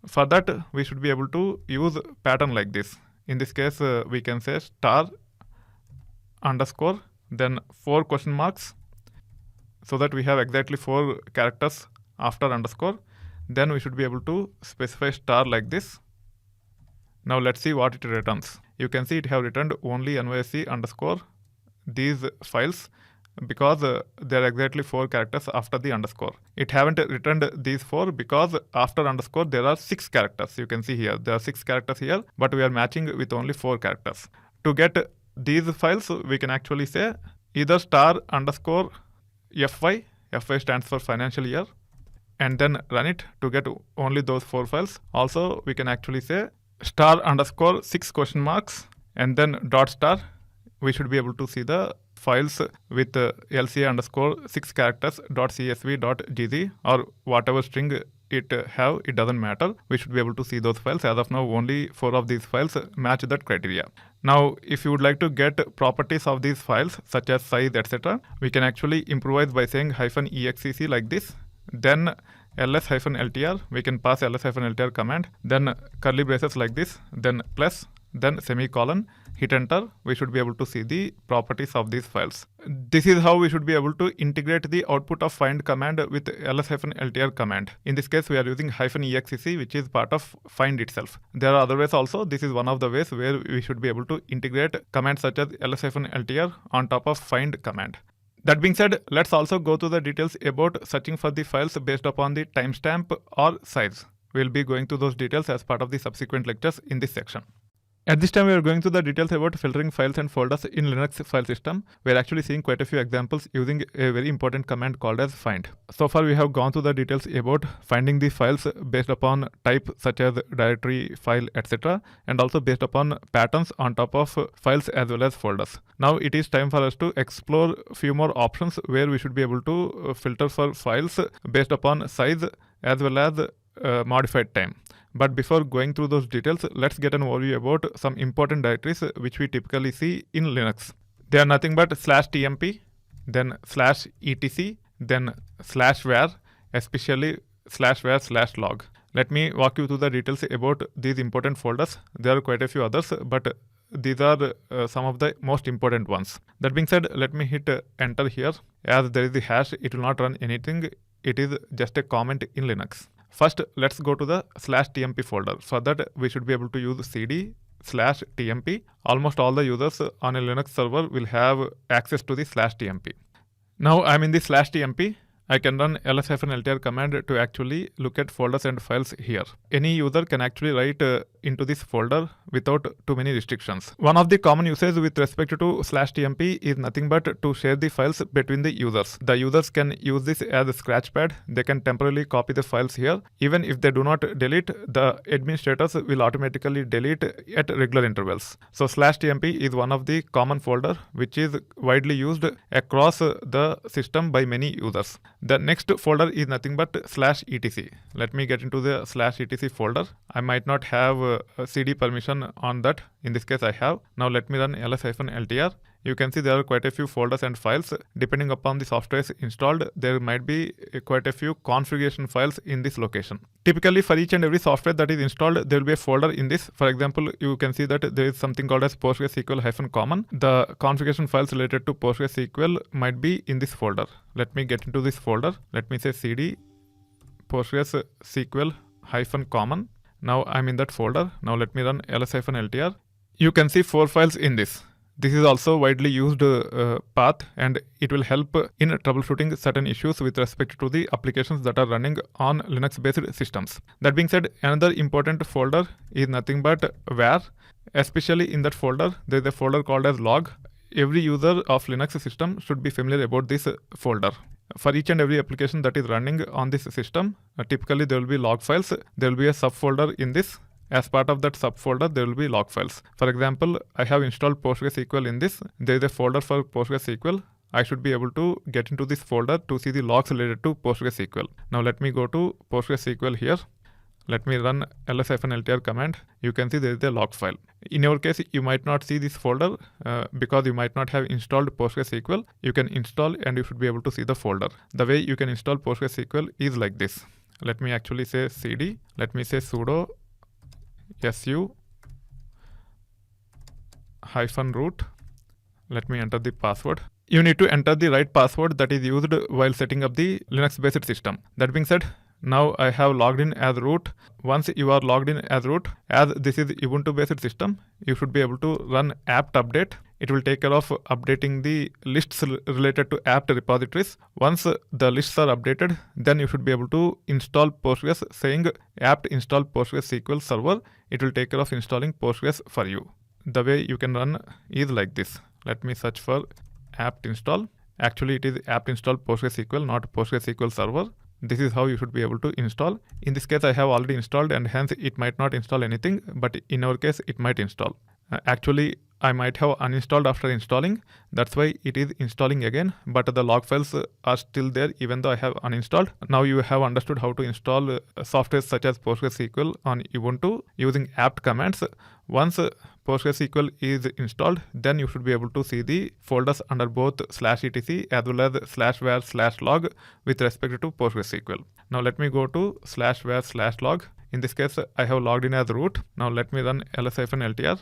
A: For that we should be able to use pattern like this. In this case we can say star underscore, then 4 question marks, so that we have exactly 4 characters after underscore. Then we should be able to specify star like this. Now let's see what it returns. You can see it have returned only nysc underscore these files, because there are exactly 4 characters after the underscore. It haven't returned these 4 because after underscore there are 6 characters. You can see here there are 6 characters here, but we are matching with only 4 characters. To get these files, we can actually say either star underscore fy, fy stands for financial year, and then run it to get only those 4 files. Also we can actually say star underscore 6 question marks and then dot star. We should be able to see the files with lca underscore 6 characters dot csv dot gz, or whatever string it have, it doesn't matter. We should be able to see those files. As of now, only 4 of these files match that criteria. Now, if you would like to get properties of these files, such as size, etc., we can actually improvise by saying -exec like this, then ls-ltr, we can pass ls-ltr command, then curly braces like this, then plus, then semicolon, hit enter. We should be able to see the properties of these files. This is how we should be able to integrate the output of find command with ls-ltr command. In this case, we are using -exec, which is part of find itself. There are other ways also. This is one of the ways where we should be able to integrate commands such as ls-ltr on top of find command. That being said, let's also go to the details about searching for the files based upon the timestamp or size. We'll be going to those details as part of the subsequent lectures in this section. At this time, we are going to the details about filtering files and folders in Linux file system. We are actually seeing quite a few examples using a very important command called as find. So far, we have gone through the details about finding the files based upon type such as directory, file, etc., and also based upon patterns on top of files as well as folders. Now it is time for us to explore a few more options where we should be able to filter for files based upon size as well as modified time. But before going through those details, let's get an overview about some important directories which we typically see in Linux. They are nothing but /tmp, then /etc, then /var, especially /var/log. Let me walk you through the details about these important folders. There are quite a few others, but these are some of the most important ones. That being said, let me hit enter here. As there is the hash, it will not run anything. It is just a comment in Linux. First, let's go to the /tmp folder. For that, we should be able to use cd/tmp. Almost all the users on a Linux server will have access to the /tmp. Now I'm in the /tmp. I can run ls-ltr command to actually look at folders and files here. Any user can actually write into this folder without too many restrictions. One of the common uses with respect to /tmp is nothing but to share the files between the users. The users can use this as a scratchpad. They can temporarily copy the files here. Even if they do not delete, the administrators will automatically delete at regular intervals. So /tmp is one of the common folder which is widely used across the system by many users. The next folder is nothing but /etc. Let me get into the /etc folder. I might not have a CD permission on that. In this case, I have. Now let me run ls-ltr. you can see there are quite a few folders and files. Depending upon the software is installed, there might be quite a few configuration files in this location. Typically for each and every software that is installed, there will be a folder in this. For example, you can see that there is something called as PostgreSQL-common. The configuration files related to PostgreSQL might be in this folder. Let me get into this folder. Let me say cd PostgreSQL-common. Now I'm in that folder. Now let me run ls-ltr. You can see 4 files in this. This is also widely used path, and it will help in troubleshooting certain issues with respect to the applications that are running on Linux-based systems. That being said, another important folder is nothing but var. Especially in that folder, there is a folder called as log. Every user of Linux system should be familiar about this folder. For each and every application that is running on this system, typically there will be log files. There will be a subfolder in this. As part of that subfolder, there will be log files. For example, I have installed PostgreSQL in this. There is a folder for PostgreSQL. I should be able to get into this folder to see the logs related to PostgreSQL. Now let me go to PostgreSQL here. Let me run ls-ltr command. You can see there is a log file. In your case, you might not see this folder because you might not have installed PostgreSQL. You can install and you should be able to see the folder. The way you can install PostgreSQL is like this. Let me actually say cd. Let me say sudo su-root. Let me enter the password. You need to enter the right password that is used while setting up the Linux-based system. That being said, now I have logged in as root. Once you are logged in as root, as this is Ubuntu-based system, you should be able to run apt update. It will take care of updating the lists related to apt repositories. Once the lists are updated, then you should be able to install Postgres saying apt install PostgreSQL server. It will take care of installing Postgres for you. The way you can run is like this. Let me search for apt install. Actually, it is apt install PostgreSQL, not PostgreSQL server. This is how you should be able to install. In this case, I have already installed and hence it might not install anything, but in our case, it might install. Actually, I might have uninstalled after installing. That's why it is installing again, but the log files are still there even though I have uninstalled. Now you have understood how to install software such as PostgreSQL on Ubuntu using apt commands. Once PostgreSQL is installed, then you should be able to see the folders under both /etc as well as /var/log with respect to PostgreSQL. Now let me go to /var/log. In this case, I have logged in as root. Now let me run ls-ltr.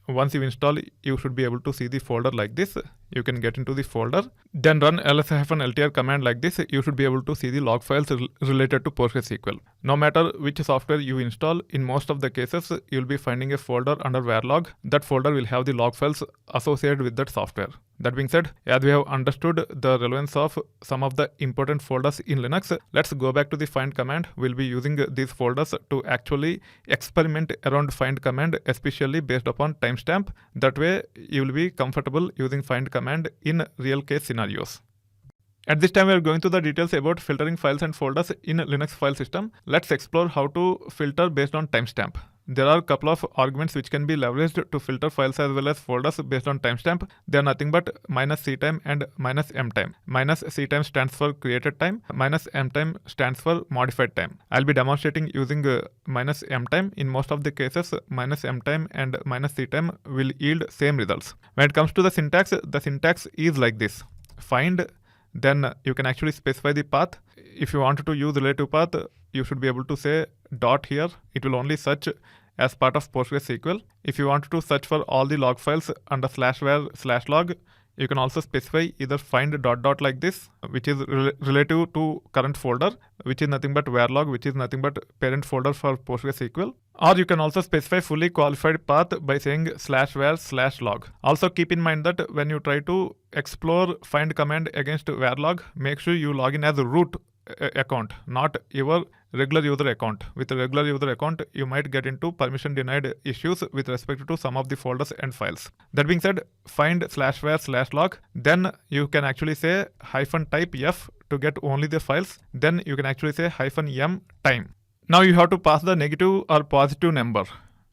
A: Once you install, you should be able to see the folder like this. You can get into the folder, then run ls-ltr command like this. You should be able to see the log files related to PostgreSQL. No matter which software you install, in most of the cases, you'll be finding a folder under varlog. That folder will have the log files associated with that software. That being said, as we have understood the relevance of some of the important folders in Linux, let's go back to the find command. We'll be using these folders to actually experiment around find command, especially based upon timestamp. That way, you will be comfortable using find command in real case scenarios. At this time, we are going through the details about filtering files and folders in Linux file system. Let's explore how to filter based on timestamp. There are a couple of arguments which can be leveraged to filter files as well as folders based on timestamp. They are nothing but -ctime and -mtime. -ctime stands for created time, -mtime stands for modified time. I'll be demonstrating using -mtime. In most of the cases, -mtime and -ctime will yield same results. When it comes to the syntax is like this. Find, then you can actually specify the path. If you want to use relative path, you should be able to say dot here. It will only search as part of PostgreSQL. If you want to search for all the log files under /var/log, you can also specify either find dot like this, which is relative to current folder, which is nothing but varlog, which is nothing but parent folder for PostgreSQL. Or you can also specify fully qualified path by saying /var/log. Also keep in mind that when you try to explore find command against varlog, make sure you log in as a root account, not your regular user account. With a regular user account, you might get into permission denied issues with respect to some of the folders and files. That being said, find /var/log, then you can actually say -type f to get only the files. Then you can actually say -m time. Now you have to pass the negative or positive number.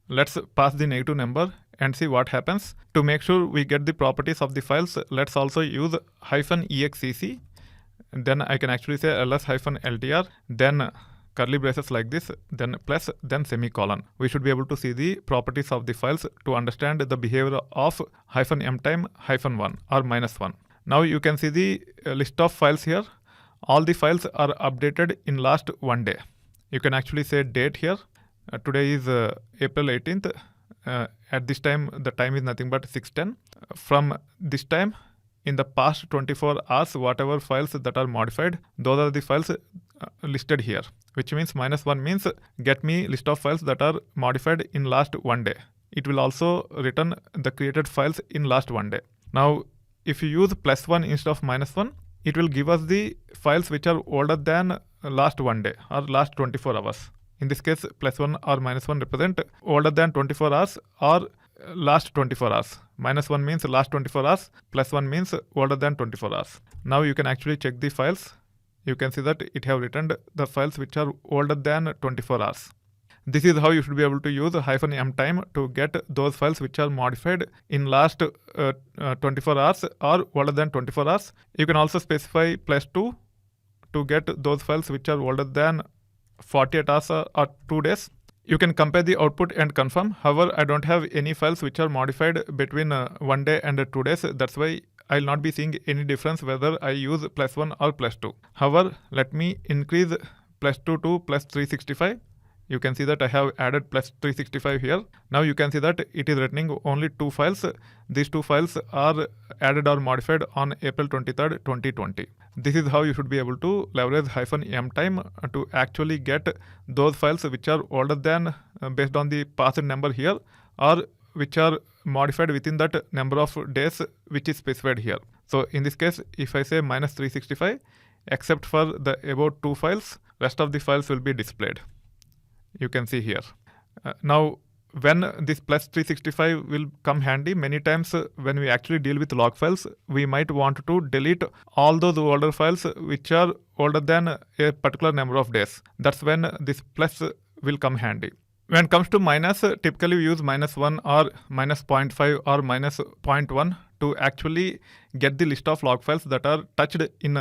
A: Let's pass the negative number and see what happens. To make sure we get the properties of the files, let's also use -exec. Then I can actually say ls-ltr, then curly braces like this, then plus, then semicolon. We should be able to see the properties of the files to understand the behavior of -mtime -1 or -1. Now you can see the list of files here. All the files are updated in last 1 day. You can actually say date here. Today is April 18th. At this time, the time is nothing but 6:10. From this time, in the past 24 hours, whatever files that are modified, those are the files listed here, which means -1 means get me list of files that are modified in last 1 day. It will also return the created files in last 1 day. Now, if you use +1 instead of -1, it will give us the files which are older than last 1 day or last 24 hours. In this case, +1 or -1 represent older than 24 hours or last 24 hours. -1 means last 24 hours, +1 means older than 24 hours. Now you can actually check the files. You can see that it have returned the files which are older than 24 hours. This is how you should be able to use -mtime to get those files which are modified in last 24 hours or older than 24 hours. You can also specify +2 to get those files which are older than 48 hours or 2 days. You can compare the output and confirm. However, I don't have any files which are modified between 1 day and 2 days. That's why I'll not be seeing any difference whether I use +1 or +2. However, let me increase +2 to +365. You can see that I have added +365 here. Now you can see that it is returning only 2 files. These 2 files are added or modified on April 23rd, 2020. This is how you should be able to leverage -mtime to actually get those files which are older than based on the passed number here, or which are modified within that number of days which is specified here. So in this case, if I say -365, except for the above 2 files, rest of the files will be displayed. You can see here. Now, when this +365 will come handy, many times when we actually deal with log files, we might want to delete all those older files which are older than a particular number of days. That's when this plus will come handy. When it comes to minus, typically we use -1 or -0.5 or -0.1 to actually get the list of log files that are touched in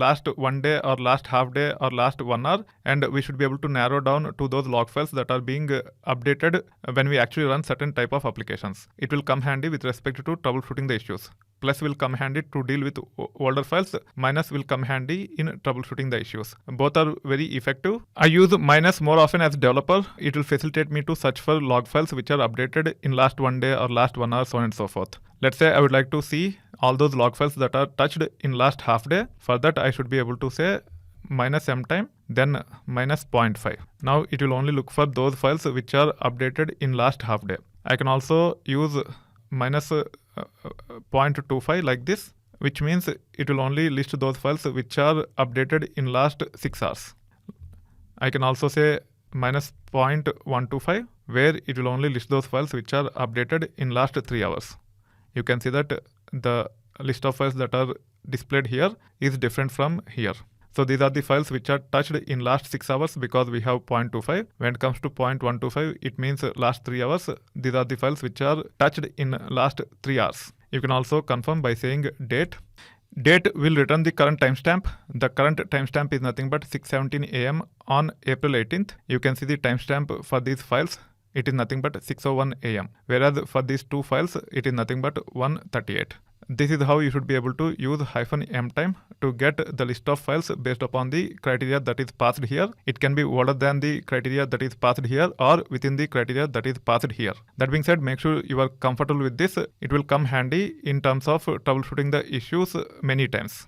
A: last 1 day or last half day or last 1 hour, and we should be able to narrow down to those log files that are being updated when we actually run certain type of applications. It will come handy with respect to troubleshooting the issues. Plus will come handy to deal with older files. Minus will come handy in troubleshooting the issues. Both are very effective. I use minus more often as developer. It will facilitate me to search for log files which are updated in last 1 day or last 1 hour, so on and so forth. Let's say I would like to see all those log files that are touched in last half day. For that, I should be able to say -mtime, then -0.5. Now it will only look for those files which are updated in last half day. I can also use -0.25 like this, which means it will only list those files which are updated in last 6 hours. I can also say -0.125, where it will only list those files which are updated in last 3 hours. You can see that the list of files that are displayed here is different from here. So these are the files which are touched in last 6 hours because we have 0.25. When it comes to 0.125, it means last 3 hours. These are the files which are touched in last 3 hours. You can also confirm by saying date. Date will return the current timestamp. The current timestamp is nothing but 6:17 a.m. on April 18th. You can see the timestamp for these files. It is nothing but 6:01 a.m. Whereas for these 2 files, it is nothing but 1:38. This is how you should be able to use -mtime to get the list of files based upon the criteria that is passed here. It can be older than the criteria that is passed here or within the criteria that is passed here. That being said, make sure you are comfortable with this. It will come handy in terms of troubleshooting the issues many times.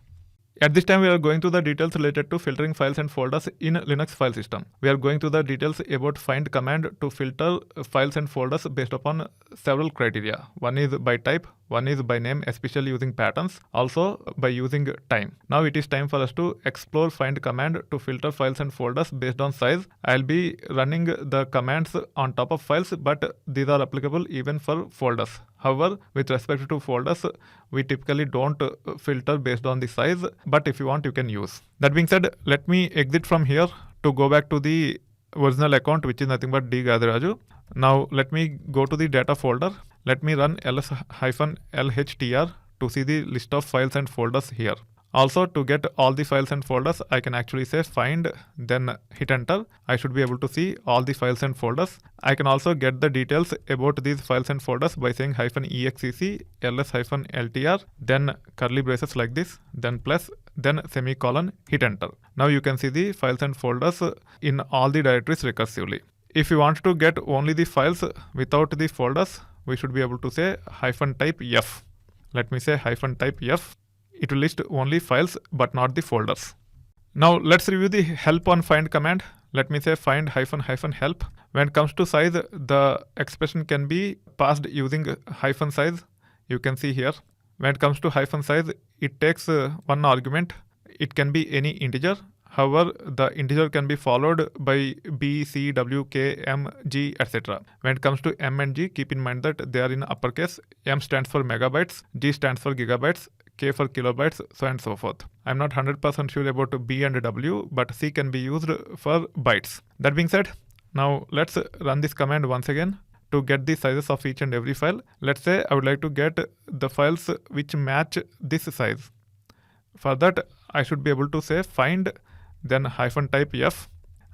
A: At this time, we are going through the details related to filtering files and folders in Linux file system. We are going through the details about find command to filter files and folders based upon several criteria. One is by type, one is by name, especially using patterns, also by using time. Now it is time for us to explore find command to filter files and folders based on size. I'll be running the commands on top of files, but these are applicable even for folders. However, with respect to folders, we typically don't filter based on the size, but if you want, you can use. That being said, let me exit from here to go back to the original account, which is nothing but dgadiraju. Now let me go to the data folder. Let me run ls-lhtr to see the list of files and folders here. Also, to get all the files and folders, I can actually say find, then hit enter. I should be able to see all the files and folders. I can also get the details about these files and folders by saying -exec ls-ltr, then curly braces like this, then plus, then semicolon, hit enter. Now you can see the files and folders in all the directories recursively. If you want to get only the files without the folders, we should be able to say -type f. Let me say -type f. It will list only files but not the folders. Now let's review the help on find command. Let me say find -help. When it comes to size, the expression can be passed using -size. You can see here. When it comes to -size, it takes one argument. It can be any integer. However, the integer can be followed by B, C, W, K, M, G, etc. When it comes to M and G, keep in mind that they are in uppercase. M stands for megabytes, G stands for gigabytes, K for kilobytes, so on and so forth. I'm not 100% sure about B and W, but C can be used for bytes. That being said, now let's run this command once again to get the sizes of each and every file. Let's say I would like to get the files which match this size. For that, I should be able to say find, then -type f.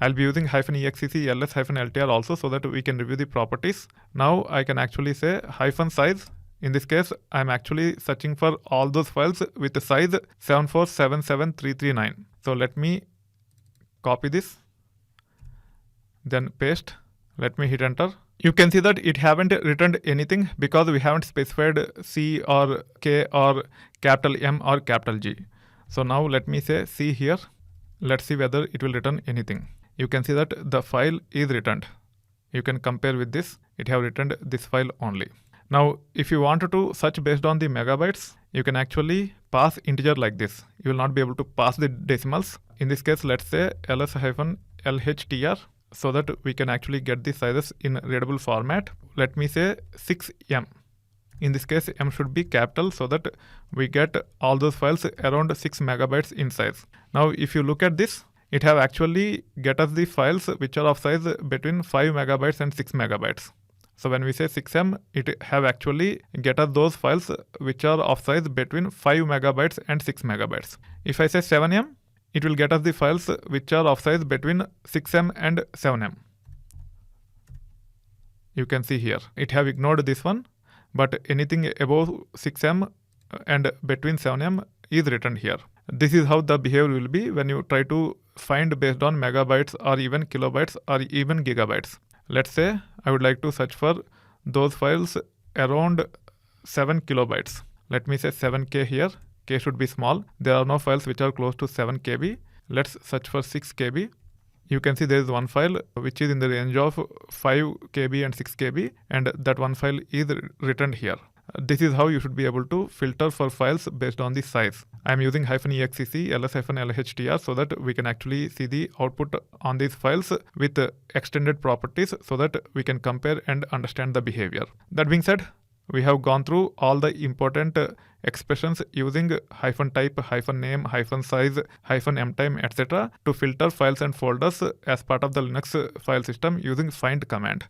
A: I'll be using -exec ls-ltr also so that we can review the properties. Now I can actually say -size. In this case, I'm actually searching for all those files with the size 7477339. So let me copy this, then paste. Let me hit enter. You can see that it haven't returned anything because we haven't specified C or K or capital M or capital G. So now let me say C here. Let's see whether it will return anything. You can see that the file is returned. You can compare with this. It have returned this file only. Now, if you wanted to search based on the megabytes, you can actually pass integer like this. You will not be able to pass the decimals. In this case, let's say ls-lhtr so that we can actually get the sizes in readable format. Let me say 6M. In this case, M should be capital so that we get all those files around 6 megabytes in size. Now, if you look at this, it have actually get us the files which are of size between 5 megabytes and 6 megabytes. So when we say 6M, it have actually get us those files which are of size between 5 megabytes and 6 megabytes. If I say 7M, it will get us the files which are of size between 6M and 7M. You can see here, it have ignored this one, but anything above 6M and between 7M is written here. This is how the behavior will be when you try to find based on megabytes or even kilobytes or even gigabytes. Let's say I would like to search for those files around 7 kilobytes. Let me say 7K here. K should be small. There are no files which are close to 7 KB. Let's search for 6 KB. You can see there is one file which is in the range of 5 KB and 6 KB, and that one file is returned here. This is how you should be able to filter for files based on the size. I am using -exec ls-lhtr so that we can actually see the output on these files with extended properties so that we can compare and understand the behavior. That being said, we have gone through all the important expressions using -type, -name, -size, -mtime, etc. to filter files and folders as part of the Linux file system using find command.